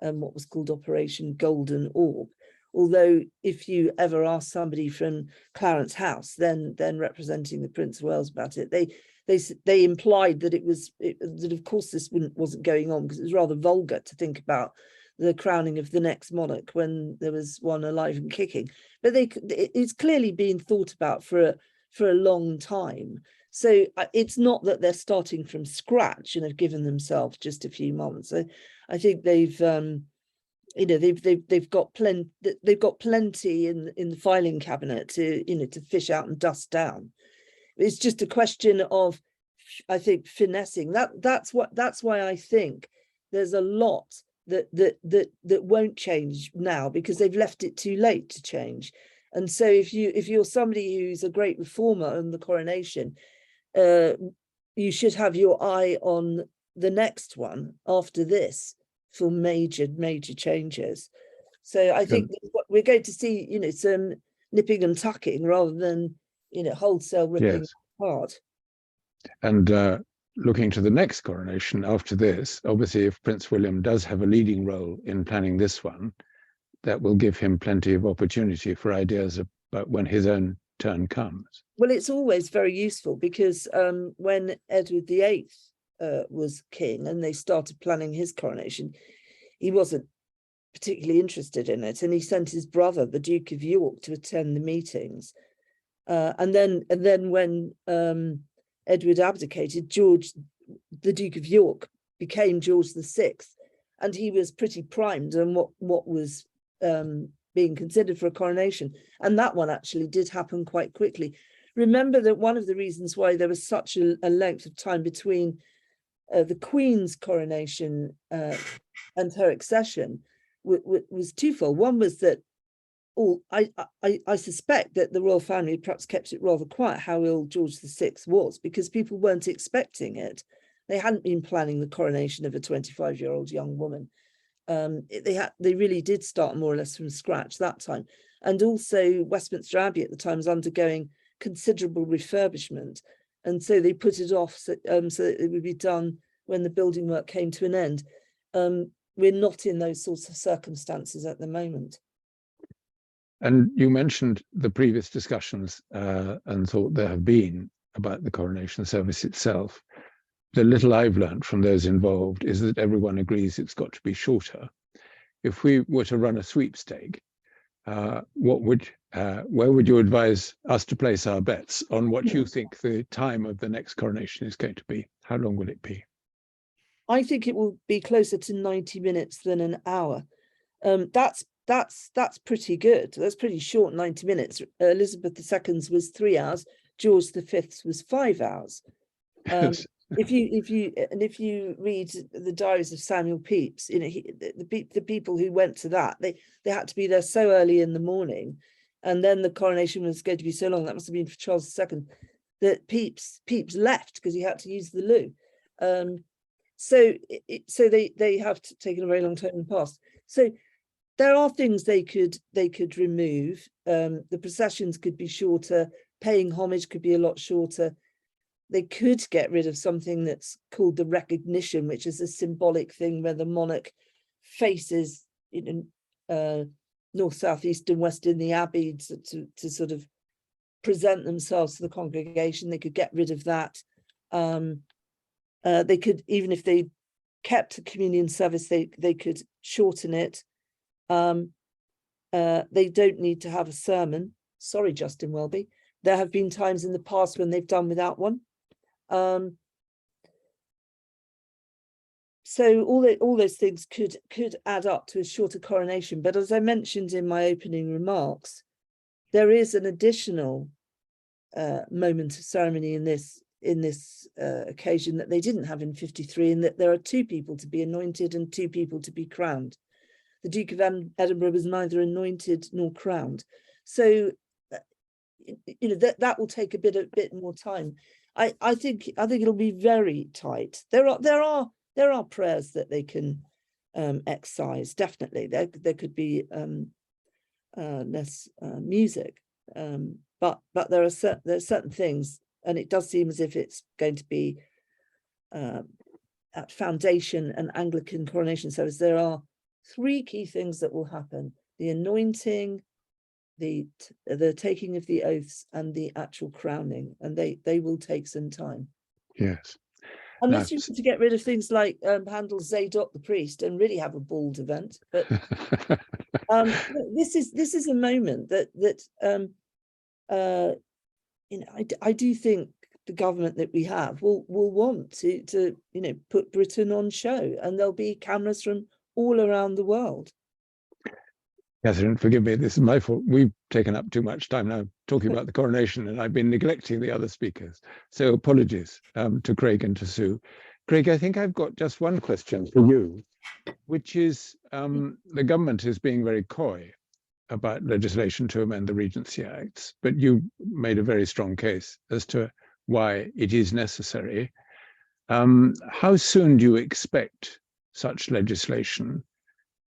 what was called Operation Golden Orb. Although if you ever ask somebody from Clarence House, then representing the Prince of Wales about it, they implied that that of course this wasn't going on, because it was rather vulgar to think about the crowning of the next monarch when there was one alive and kicking. But it's clearly been thought about for a long time. So it's not that they're starting from scratch and have given themselves just a few months. So I think they've got plenty in the filing cabinet to fish out and dust down. It's just a question of, I think, finessing. That's why I think there's a lot that won't change now, because they've left it too late to change. And so if you're somebody who's a great reformer on the coronation, you should have your eye on the next one after this for major changes. So I think we're going to see, some nipping and tucking rather than, wholesale ripping apart. And looking to the next coronation after this, obviously, if Prince William does have a leading role in planning this one, that will give him plenty of opportunity for ideas about when his own turn comes. Well, it's always very useful, because when Edward VIII was king and they started planning his coronation, he wasn't particularly interested in it, and he sent his brother, the Duke of York, to attend the meetings. And then when Edward abdicated, George, the Duke of York, became George VI, and he was pretty primed on what was being considered for a coronation. And that one actually did happen quite quickly. Remember that one of the reasons why there was such a length of time between the Queen's coronation and her accession was twofold. One was that I suspect that the royal family perhaps kept it rather quiet how ill George VI was, because people weren't expecting it. They hadn't been planning the coronation of a 25-year-old young woman. They really did start more or less from scratch that time. And also Westminster Abbey at the time was undergoing considerable refurbishment, and so they put it off so that it would be done when the building work came to an end. We're not in those sorts of circumstances at the moment. And you mentioned the previous discussions and thought there have been about the coronation service itself. The little I've learned from those involved is that everyone agrees it's got to be shorter. If we were to run a sweepstake, where would you advise us to place our bets on what you think the time of the next coronation is going to be? How long will it be? I think it will be closer to 90 minutes than an hour. That's pretty good. That's pretty short, 90 minutes. Elizabeth II's was 3 hours. George V's was 5 hours. If you read the diaries of Samuel Pepys, the people who went to that, they had to be there so early in the morning, and then the coronation was going to be so long. That must have been for Charles II, that Pepys left because he had to use the loo. So they have taken a very long time in the past. So there are things they could remove. The processions could be shorter. Paying homage could be a lot shorter. They could get rid of something that's called the recognition, which is a symbolic thing where the monarch faces north, south, east, and west in the abbey to sort of present themselves to the congregation. They could get rid of that. They could, even if they kept the communion service, they could shorten it. They don't need to have a sermon. Sorry, Justin Welby. there have been times in the past when they've done without one. So all those things could add up to a shorter coronation. But as I mentioned in my opening remarks, there is an additional moment of ceremony in this occasion that they didn't have in 53, in that there are 2 people to be anointed and 2 people to be crowned. The Duke of Edinburgh was neither anointed nor crowned. So, you know, that will take a bit more time. I think it'll be very tight. There are prayers that they can excise. Definitely, there could be less music, but there are certain things, and it does seem as if it's going to be at foundation and Anglican coronation service. There are 3 key things that will happen: the anointing, the taking of the oaths, and the actual crowning, and they will take some time. Yes. Unless you want to get rid of things like Handel's Zadok the priest and really have a bald event. But this is a moment that you know, I do think the government that we have will want to you know, put Britain on show, and there'll be cameras from all around the world. Catherine, forgive me, this is my fault. We've taken up too much time now talking about the coronation, and I've been neglecting the other speakers. So apologies to Craig and to Sue. Craig, I think I've got just one question for you, which is the government is being very coy about legislation to amend the Regency Acts, but you made a very strong case as to why it is necessary. How soon do you expect such legislation?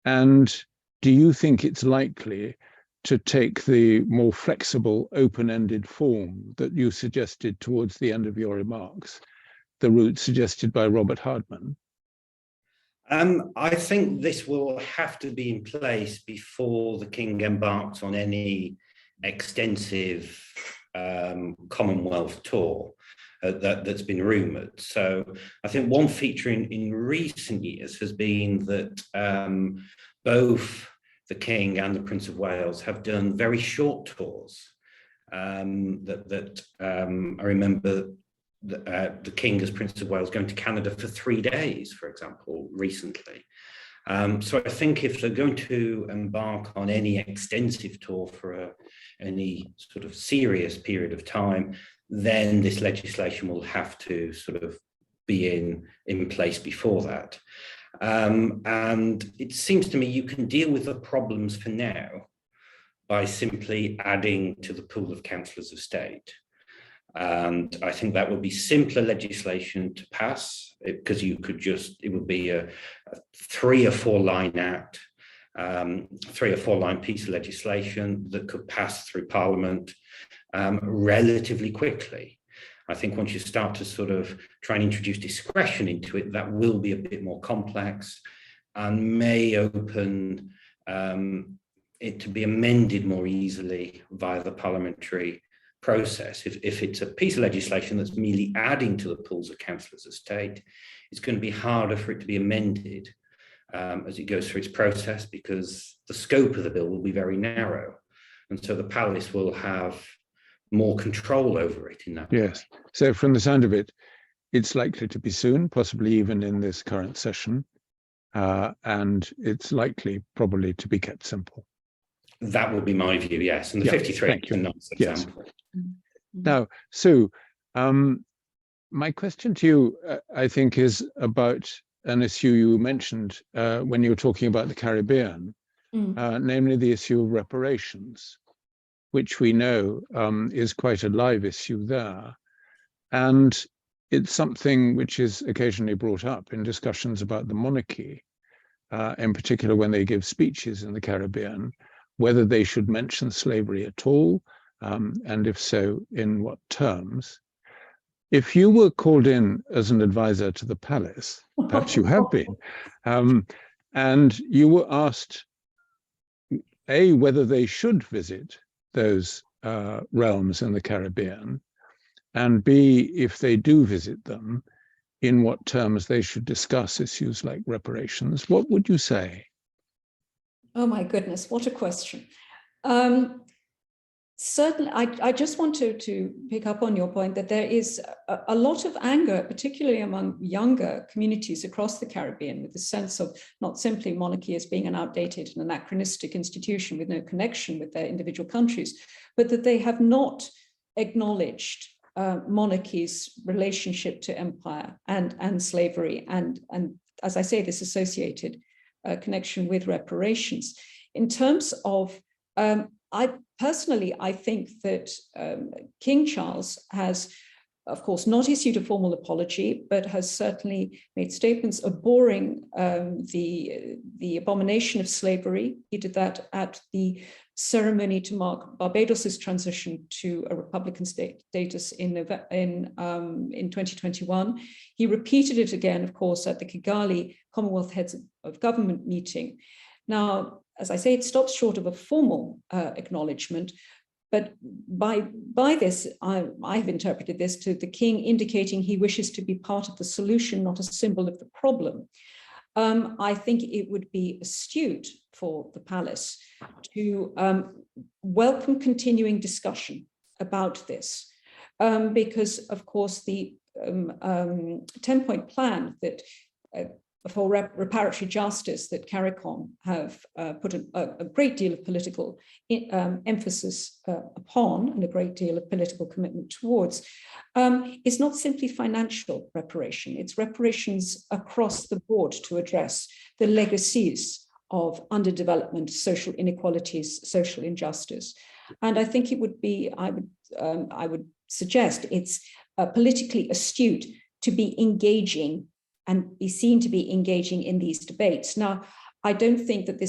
And do you think it's likely to take the more flexible, open-ended form that you suggested towards the end of your remarks, the route suggested by Robert Hardman? I think this will have to be in place before the King embarks on any extensive Commonwealth tour that's been rumoured. So I think one feature in recent years has been that both the King and the Prince of Wales have done very short tours. I remember the King as Prince of Wales going to Canada for 3 days, for example, recently. So I think if they're going to embark on any extensive tour for any sort of serious period of time, then this legislation will have to sort of be in place before that. And it seems to me you can deal with the problems for now by simply adding to the pool of Counsellors of State. And I think that would be simpler legislation to pass, because you could it would be a 3 or 4 line act, 3 or 4 line piece of legislation that could pass through Parliament relatively quickly. I think once you start to sort of try and introduce discretion into it, that will be a bit more complex and may open it to be amended more easily via the parliamentary process. If it's a piece of legislation that's merely adding to the pools of Counsellors of State, it's going to be harder for it to be amended as it goes through its process, because the scope of the bill will be very narrow. And so the palace will have more control over it in that way. Yes. So from the sound of it, it's likely to be soon, possibly even in this current session. And it's likely probably to be kept simple. That would be my view, yes. And the 53 is a nice example. Yes. Now, Sue, my question to you, I think, is about an issue you mentioned when you were talking about the Caribbean, namely the issue of reparations, which we know is quite a live issue there. And it's something which is occasionally brought up in discussions about the monarchy, in particular when they give speeches in the Caribbean, whether they should mention slavery at all, and if so, in what terms. If you were called in as an advisor to the palace, perhaps you have been, and you were asked, A, whether they should visit those realms in the Caribbean, and B, if they do visit them, in what terms they should discuss issues like reparations, what would you say? Oh my goodness, what a question. Certainly, I just want to pick up on your point that there is a lot of anger, particularly among younger communities across the Caribbean, with the sense of not simply monarchy as being an outdated and anachronistic institution with no connection with their individual countries, but that they have not acknowledged monarchy's relationship to empire and slavery, and as I say, this associated connection with reparations. In terms of I think that King Charles has, of course, not issued a formal apology, but has certainly made statements abhorring the abomination of slavery. He did that at the ceremony to mark Barbados's transition to a Republican status in 2021. He repeated it again, of course, at the Kigali Commonwealth Heads of Government meeting. Now, as I say, it stops short of a formal acknowledgement, but by this, I've interpreted this to the king indicating he wishes to be part of the solution, not a symbol of the problem. I think it would be astute for the palace to welcome continuing discussion about this, because, of course, the 10-point plan that for reparatory justice that CARICOM have put a great deal of political emphasis upon and a great deal of political commitment towards is not simply financial reparation. It's reparations across the board to address the legacies of underdevelopment, social inequalities, social injustice. And I think it would be, I would suggest it's politically astute to be engaging and be seen to be engaging in these debates. Now, I don't think that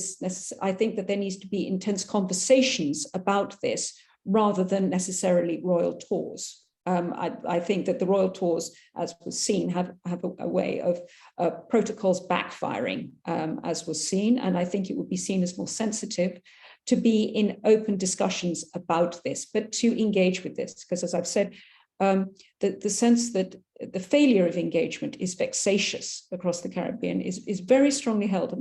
I think that there needs to be intense conversations about this rather than necessarily royal tours. I think that the royal tours, as was seen, have a way of protocols backfiring, as was seen, and I think it would be seen as more sensitive to be in open discussions about this, but to engage with this, because as I've said, the sense that the failure of engagement is vexatious across the Caribbean is very strongly held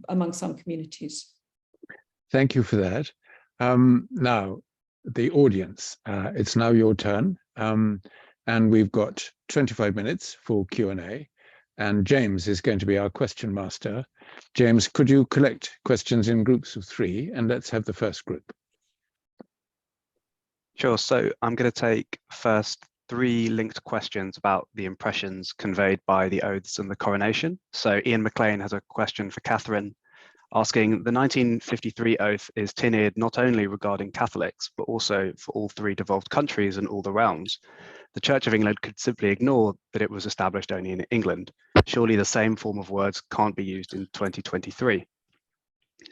among some communities. Thank you for that. Now, the audience, it's now your turn, and we've got 25 minutes for Q&A, and James is going to be our question master. James, could you collect questions in groups of 3, and let's have the first group. Sure. So I'm going to take first 3 linked questions about the impressions conveyed by the oaths and the coronation. So Ian McLean has a question for Catherine, asking, the 1953 oath is tin-eared not only regarding Catholics, but also for all 3 devolved countries and all the realms. The Church of England could simply ignore that it was established only in England. Surely the same form of words can't be used in 2023.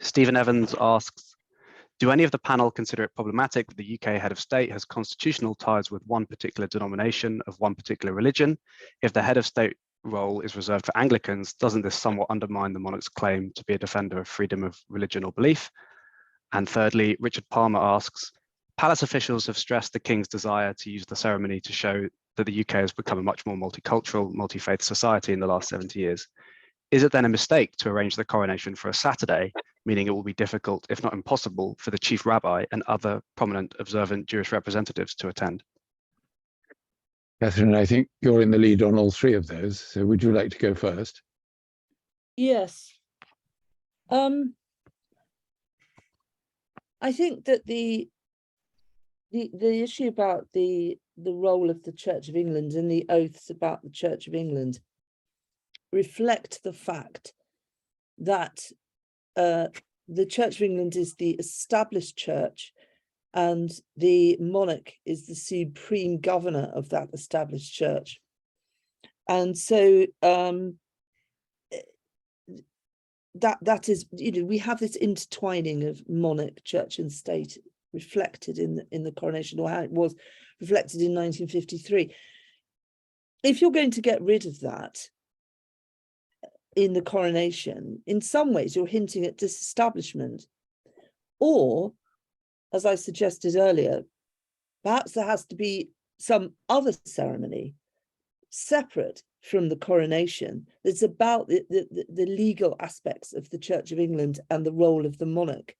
Stephen Evans asks, do any of the panel consider it problematic that the UK head of state has constitutional ties with one particular denomination of one particular religion? If the head of state role is reserved for Anglicans, doesn't this somewhat undermine the monarch's claim to be a defender of freedom of religion or belief? And thirdly, Richard Palmer asks, palace officials have stressed the King's desire to use the ceremony to show that the UK has become a much more multicultural, multi-faith society in the last 70 years. Is it then a mistake to arrange the coronation for a Saturday, meaning it will be difficult, if not impossible, for the chief rabbi and other prominent observant Jewish representatives to attend? Catherine, I think you're in the lead on all 3 of those, so would you like to go first? Yes. I think that the issue about the role of the Church of England and the oaths about the Church of England reflect the fact that the Church of England is the established church and the monarch is the supreme governor of that established church. And so that is, we have this intertwining of monarch, church and state reflected in the coronation, or how it was reflected in 1953. If you're going to get rid of that in the coronation, in some ways you're hinting at disestablishment, or, as I suggested earlier, perhaps there has to be some other ceremony separate from the coronation that's about the legal aspects of the Church of England and the role of the monarch.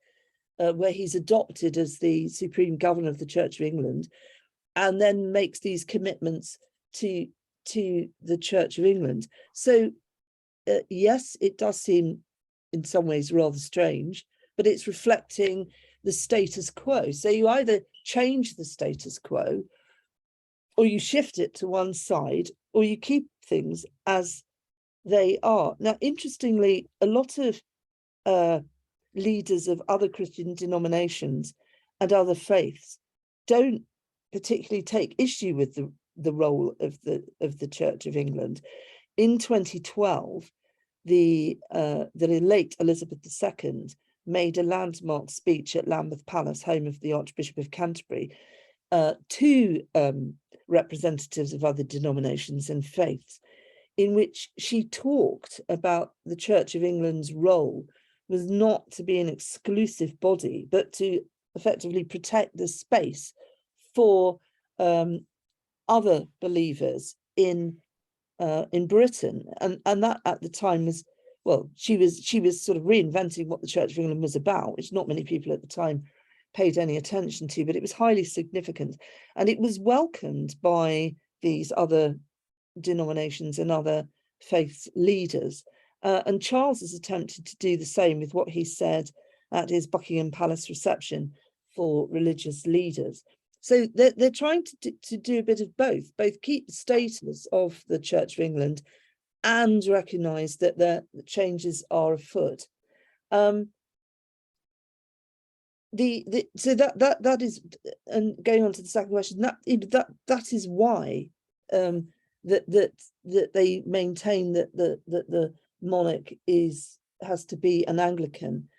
where he's adopted as the Supreme Governor of the Church of England, and then makes these commitments to the Church of England. So yes, it does seem in some ways rather strange, but it's reflecting the status quo. So you either change the status quo, or you shift it to one side, or you keep things as they are. Now, interestingly, a lot of leaders of other Christian denominations and other faiths don't particularly take issue with the role of the Church of England. In 2012, the late Elizabeth II made a landmark speech at Lambeth Palace, home of the Archbishop of Canterbury, to representatives of other denominations and faiths, in which she talked about the Church of England's role was not to be an exclusive body, but to effectively protect the space for other believers in Britain, and that at the time was, well, she was sort of reinventing what the Church of England was about, which not many people at the time paid any attention to, but it was highly significant, and it was welcomed by these other denominations and other faiths leaders. And Charles has attempted to do the same with what he said at his Buckingham Palace reception for religious leaders. So they're trying to do a bit of both keep the status of the Church of England and recognise that the changes are afoot. So that is, and going on to the second question, that is why that they maintain that the monarch has to be an Anglican.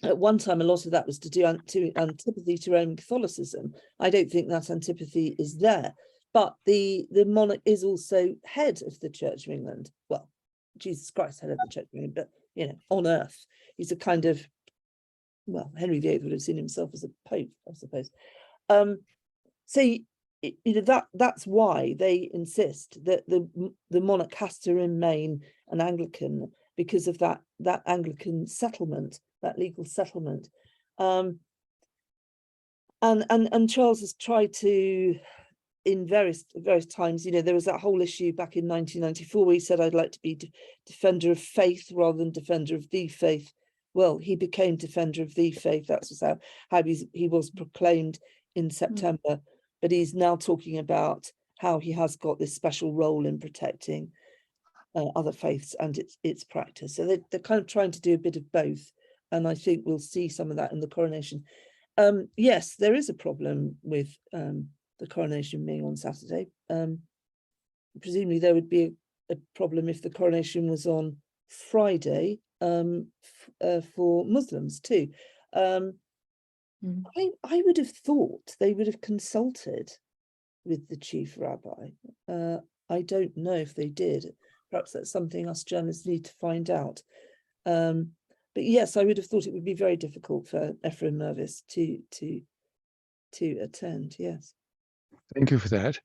At one time, a lot of that was to do antipathy to Roman Catholicism. I don't think that antipathy is there, but the monarch is also head of the Church of England. Well, Jesus Christ, head of the Church of England, but on earth, he's a kind of, well, Henry VIII would have seen himself as a pope, I suppose. So that's why they insist that the monarch has to remain an Anglican, because of that Anglican settlement, that legal settlement. And Charles has tried to, in various times, there was that whole issue back in 1994 where he said, I'd like to be defender of faith rather than defender of the faith. Well, he became defender of the faith. That's how he was proclaimed in September. But he's now talking about how he has got this special role in protecting other faiths and its practice. So they're kind of trying to do a bit of both. And I think we'll see some of that in the coronation. Yes, there is a problem with the coronation being on Saturday. Presumably there would be a problem if the coronation was on Friday for Muslims too. I would have thought they would have consulted with the chief rabbi. I don't know if they did. Perhaps that's something us journalists need to find out. But yes, I would have thought it would be very difficult for Ephraim Mervis to attend. Yes. Thank you for that.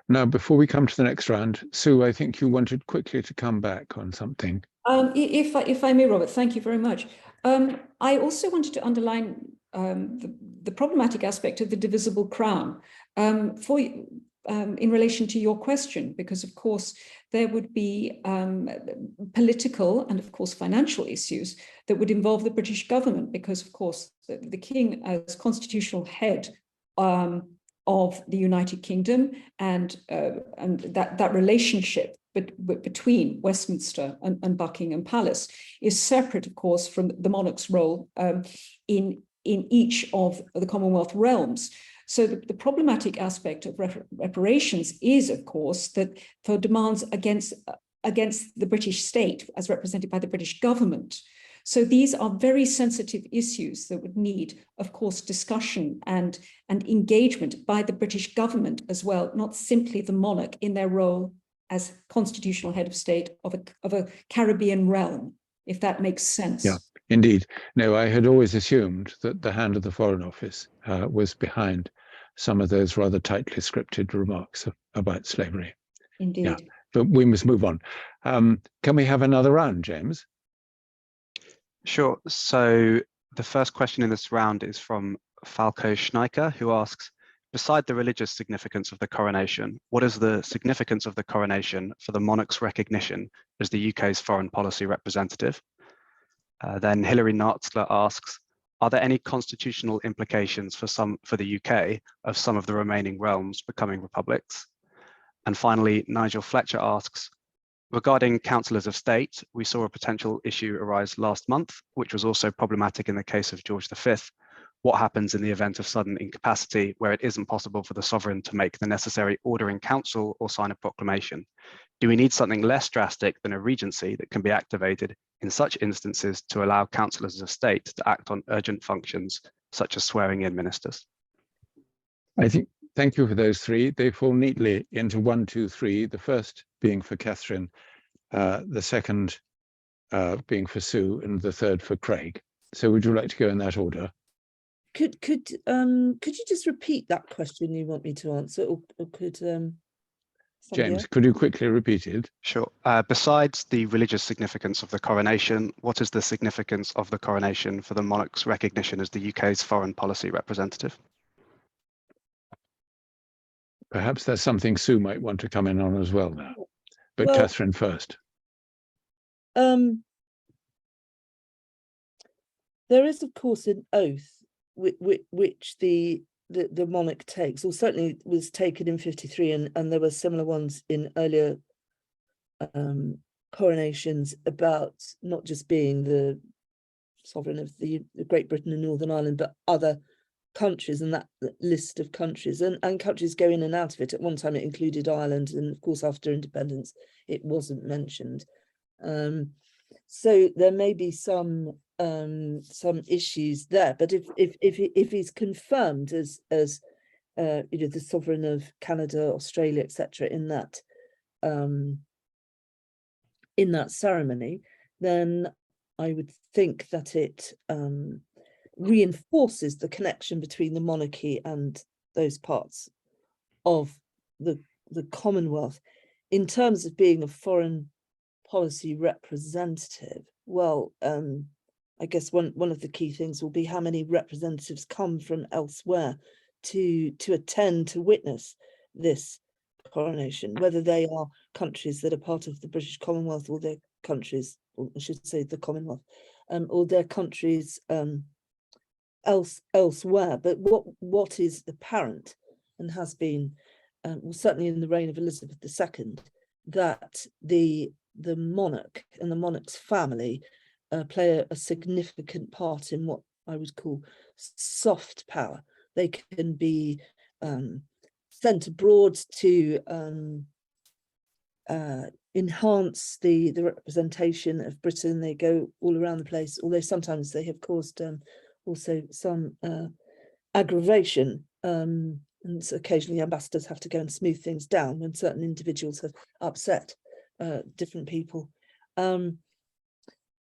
Now, before we come to the next round, Sue, I think you wanted quickly to come back on something. If I may, Robert, thank you very much. I also wanted to underline the problematic aspect of the divisible crown in relation to your question, because of course there would be political and of course financial issues that would involve the British government, because of course the King as constitutional head of the United Kingdom and that relationship between Westminster and Buckingham Palace is separate, of course, from the monarch's role in each of the Commonwealth realms. So the problematic aspect of reparations is, of course, that for demands against the British state as represented by the British government. So these are very sensitive issues that would need, of course, discussion and engagement by the British government as well, not simply the monarch in their role as constitutional head of state of a Caribbean realm, if that makes sense. Yeah, indeed. No, I had always assumed that the hand of the Foreign Office was behind some of those rather tightly scripted remarks about slavery. Indeed. Yeah, but we must move on. Can we have another round, James? Sure. So The first question in this round is from Falco Schneiker, who asks, beside the religious significance of the coronation, what is the significance of the coronation for the monarch's recognition as the UK's foreign policy representative? Then Hilary Nartzler asks, are there any constitutional implications for the UK of some of the remaining realms becoming republics? And finally, Nigel Fletcher asks, regarding Counsellors of State, we saw a potential issue arise last month, which was also problematic in the case of George V. What happens in the event of sudden incapacity where it isn't possible for the sovereign to make the necessary order in council or sign a proclamation? Do we need something less drastic than a regency that can be activated in such instances to allow councillors of state to act on urgent functions such as swearing in ministers? Thank you for those three. They fall neatly into 1, 2, 3. The first being for Catherine, the second being for Sue, and the third for Craig. So would you like to go in that order? Could you just repeat that question you want me to answer, or could James, could you quickly repeat it? Sure. Besides the religious significance of the coronation, what is the significance of the coronation for the monarch's recognition as the UK's foreign policy representative? Perhaps that's something Sue might want to come in on as well now. But Well, Catherine first. There is, of course, an oath which the monarch takes, or certainly was taken in 53, and there were similar ones in earlier coronations, about not just being the sovereign of the Great Britain and Northern Ireland, but other countries, and that list of countries, and countries go in and out of it. At one time it included Ireland, and of course after independence it wasn't mentioned. So there may be some issues there, but if he's confirmed as the sovereign of Canada, Australia, etc. in that ceremony, then I would think that it reinforces the connection between the monarchy and those parts of the Commonwealth. In terms of being a foreign policy representative, well, I guess one of the key things will be how many representatives come from elsewhere to attend, to witness this coronation, whether they are countries that are part of the British Commonwealth, or their countries, or I should say the Commonwealth, or their countries elsewhere. But what is apparent, and has been, well, certainly in the reign of Elizabeth II, that the monarch and the monarch's family play a significant part in what I would call soft power. They can be sent abroad to enhance the representation of Britain. They go all around the place, although sometimes they have caused also some aggravation, and occasionally ambassadors have to go and smooth things down when certain individuals have upset different people.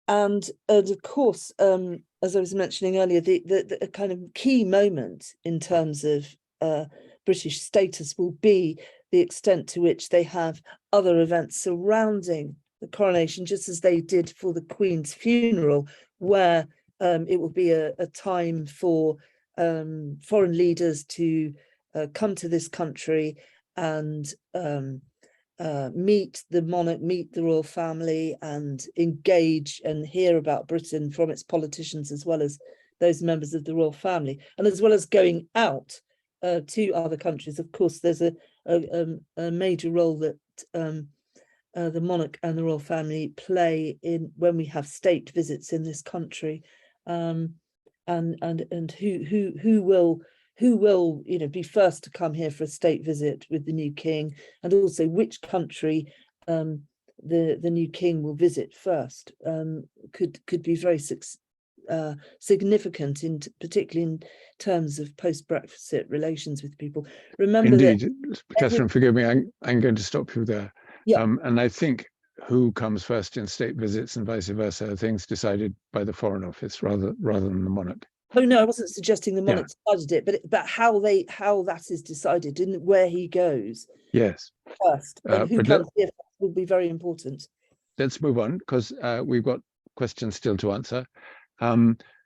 And of course, as I was mentioning earlier, the kind of key moment in terms of British status will be the extent to which they have other events surrounding the coronation, just as they did for the Queen's funeral, where it will be a time for foreign leaders to come to this country and meet the monarch, meet the royal family, and engage and hear about Britain from its politicians, as well as those members of the royal family, and as well as going out to other countries. Of course, there's a major role that the monarch and the royal family play in when we have state visits in this country, and who will be first to come here for a state visit with the new king, and also which country the new king will visit first, could be very significant, particularly in terms of post-Brexit relations with people. Remember, indeed, Catherine, forgive me, I'm going to stop you there. Yeah. And I think who comes first in state visits and vice versa are things decided by the Foreign Office rather than the monarch. Oh no, I wasn't suggesting the monarch decided it, but how that is decided and where he goes. Yes. First, and who comes here first will be very important. Let's move on, because we've got questions still to answer.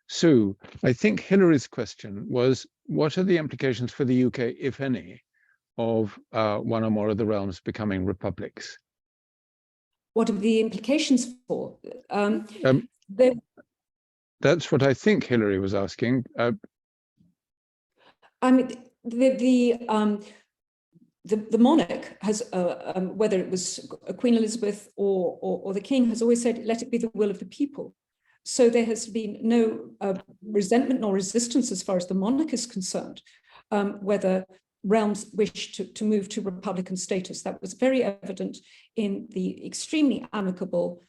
Sue, I think Hillary's question was, what are the implications for the UK, if any, of one or more of the realms becoming republics? What are the implications for? That's what I think Hillary was asking. I mean, the monarch has, whether it was Queen Elizabeth or the King, has always said, let it be the will of the people. So there has been no resentment nor resistance as far as the monarch is concerned, whether realms wish to move to republican status. That was very evident in the extremely amicable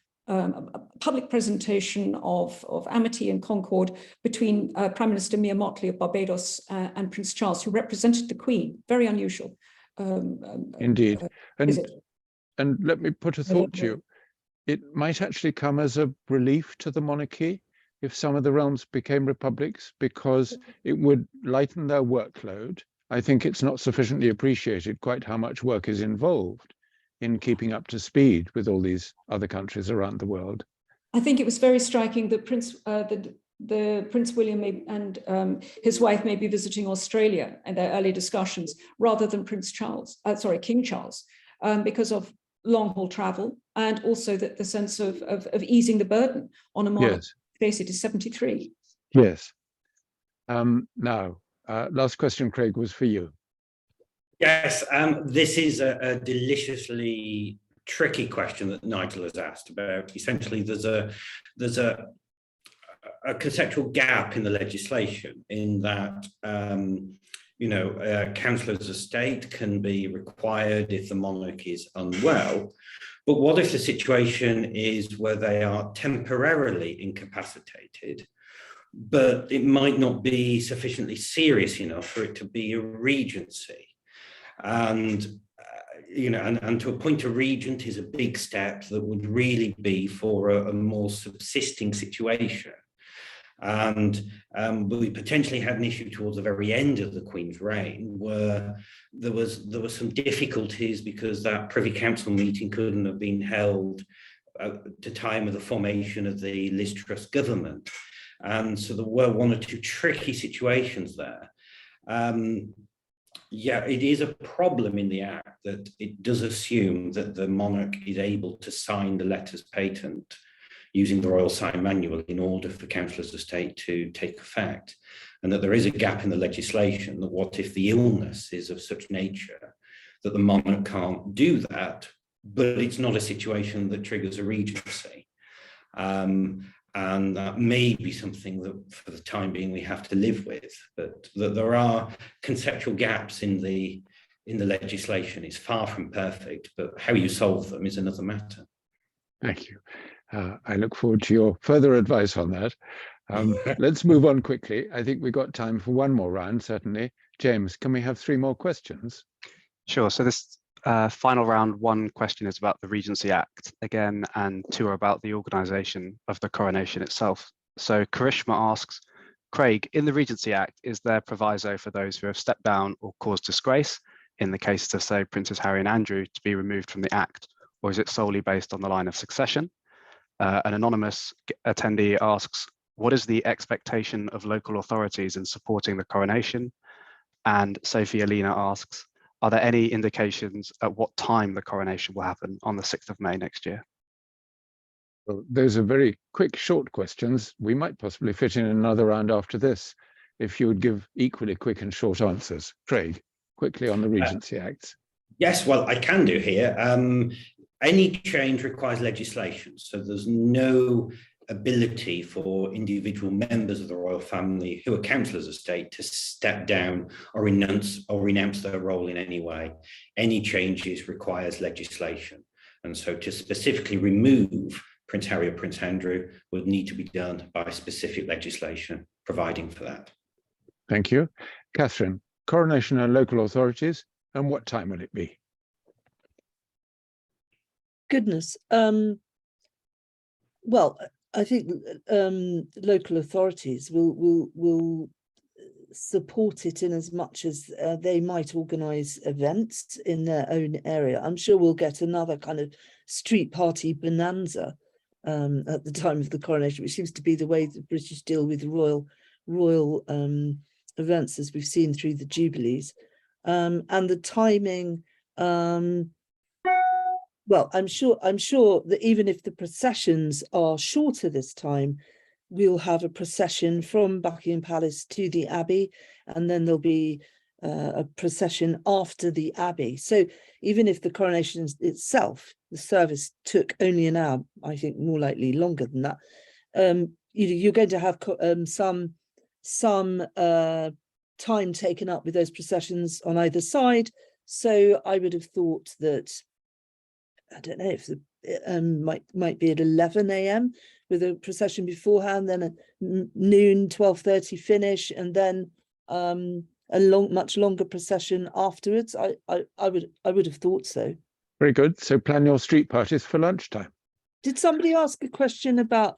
public presentation of amity and concord between Prime Minister Mia Mottley of Barbados and Prince Charles, who represented the Queen. Very unusual. Indeed. And let me put a thought to you. It might actually come as a relief to the monarchy if some of the realms became republics, because it would lighten their workload. I think it's not sufficiently appreciated quite how much work is involved in keeping up to speed with all these other countries around the world. I think it was very striking that Prince William and his wife may be visiting Australia in their early discussions rather than King Charles, because of long-haul travel, and also the sense of easing the burden on a monarch. Yes. Basically, 73. Yes. Now, last question, Craig, was for you. Yes, this is a deliciously tricky question that Nigel has asked about. Essentially, there's a conceptual gap in the legislation in that councillors of state can be required if the monarch is unwell. But what if the situation is where they are temporarily incapacitated, but it might not be sufficiently serious enough for it to be a regency? And to appoint a regent is a big step that would really be for a more subsisting situation. And we potentially had an issue towards the very end of the Queen's reign where there was some difficulties because that Privy Council meeting couldn't have been held at the time of the formation of the Liz Truss government. And so there were one or two tricky situations there. It is a problem in the Act that it does assume that the monarch is able to sign the letters patent using the Royal Sign Manual in order for Councillors of State to take effect, and that there is a gap in the legislation that what if the illness is of such nature that the monarch can't do that, but it's not a situation that triggers a regency. And that may be something that for the time being we have to live with, but that there are conceptual gaps in the legislation. It's far from perfect, but how you solve them is another matter. Thank you. I look forward to your further advice on that. Let's move on quickly. I think we've got time for one more round, certainly. James, can we have 3 more questions? Sure. So this final round, 1 question is about the Regency Act again, and 2 are about the organisation of the coronation itself. So Karishma asks, Craig, in the Regency Act, is there proviso for those who have stepped down or caused disgrace, in the case to say Princes Harry and Andrew, to be removed from the Act, or is it solely based on the line of succession? An anonymous attendee asks, what is the expectation of local authorities in supporting the coronation? And Sophie Alina asks, are there any indications at what time the coronation will happen on the 6th of May next year? Well, those are very quick, short questions. We might possibly fit in another round after this, if you would give equally quick and short answers. Craig, quickly on the Regency Acts. Yes, well, I can do here. Any change requires legislation, so there's no ability for individual members of the royal family who are councillors of state to step down or renounce their role in any way. Any changes requires legislation, and so to specifically remove Prince Harry or Prince Andrew would need to be done by specific legislation providing for that. Thank you. Catherine, coronation and local authorities, and what time will it be? Goodness. Well, I think local authorities will support it in as much as they might organise events in their own area. I'm sure we'll get another kind of street party bonanza at the time of the coronation, which seems to be the way the British deal with royal events, as we've seen through the Jubilees. And the timing, well, I'm sure that even if the processions are shorter this time, we'll have a procession from Buckingham Palace to the Abbey, and then there'll be a procession after the Abbey. So even if the coronation itself, the service took only an hour, I think more likely longer than that, you're going to have some time taken up with those processions on either side. So I would have thought that, I don't know, if the might be at 11 a.m. with a procession beforehand, then a noon 12:30 finish, and then a much longer procession afterwards. I would have thought so. Very good. So plan your street parties for lunchtime. Did somebody ask a question about?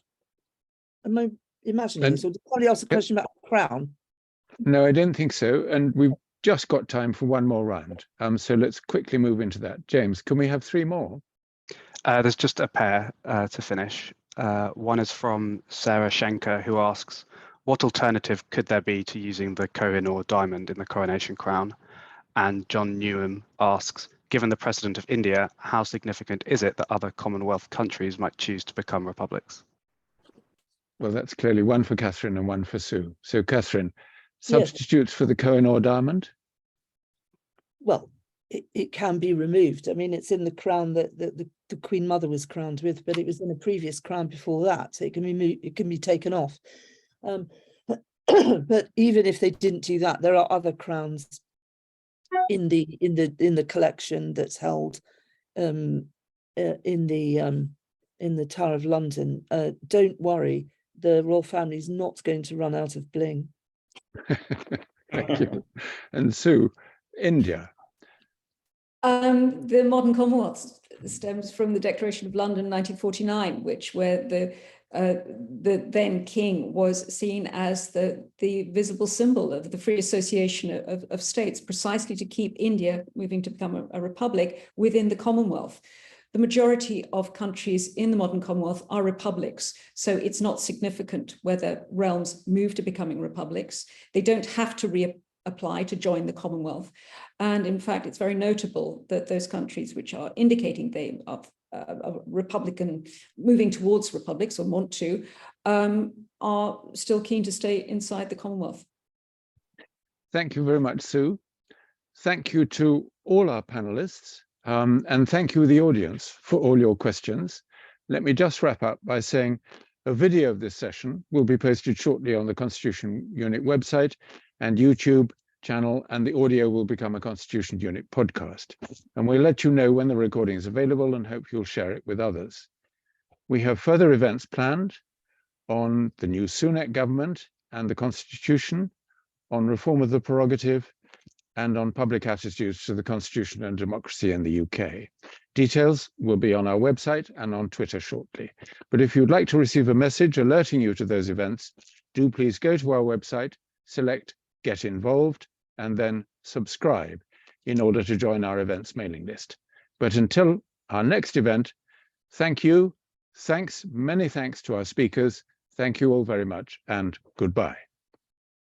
Am I imagining this, or did somebody ask a question about crown? No, I don't think so. And we've just got time for one more round. So let's quickly move into that. James, can we have 3 more? There's just a pair to finish. One is from Sarah Schenker, who asks, what alternative could there be to using the Kohinoor diamond in the coronation crown? And John Newham asks, given the precedent of India, how significant is it that other Commonwealth countries might choose to become republics? Well, that's clearly one for Catherine and one for Sue. So Catherine, substitutes for the Kohinoor diamond? Well, it can be removed. I mean, it's in the crown that the Queen Mother was crowned with, but it was in a previous crown before that, so it can be moved, it can be taken off. But even if they didn't do that, there are other crowns in the collection that's held in the Tower of London. Don't worry, the royal family is not going to run out of bling. Thank you. And Sue, India. The modern Commonwealth stems from the Declaration of London 1949, where the then king was seen as the visible symbol of the free association of states, precisely to keep India moving to become a republic within the Commonwealth. The majority of countries in the modern Commonwealth are republics, so it's not significant whether realms move to becoming republics. They don't have to reapply to join the Commonwealth. And in fact, it's very notable that those countries which are indicating they are Republican, moving towards republics or want to, are still keen to stay inside the Commonwealth. Thank you very much, Sue. Thank you to all our panelists, and thank you, the audience, for all your questions. Let me just wrap up by saying a video of this session will be posted shortly on the Constitution Unit website and YouTube channel, and the audio will become a Constitution Unit podcast. And we'll let you know when the recording is available and hope you'll share it with others. We have further events planned on the new Sunak government and the Constitution, on reform of the prerogative, and on public attitudes to the Constitution and democracy in the UK. Details will be on our website and on Twitter shortly. But if you'd like to receive a message alerting you to those events, do please go to our website, select Get Involved, and then subscribe in order to join our events mailing list. But until our next event, thank you. Many thanks to our speakers. Thank you all very much, and goodbye.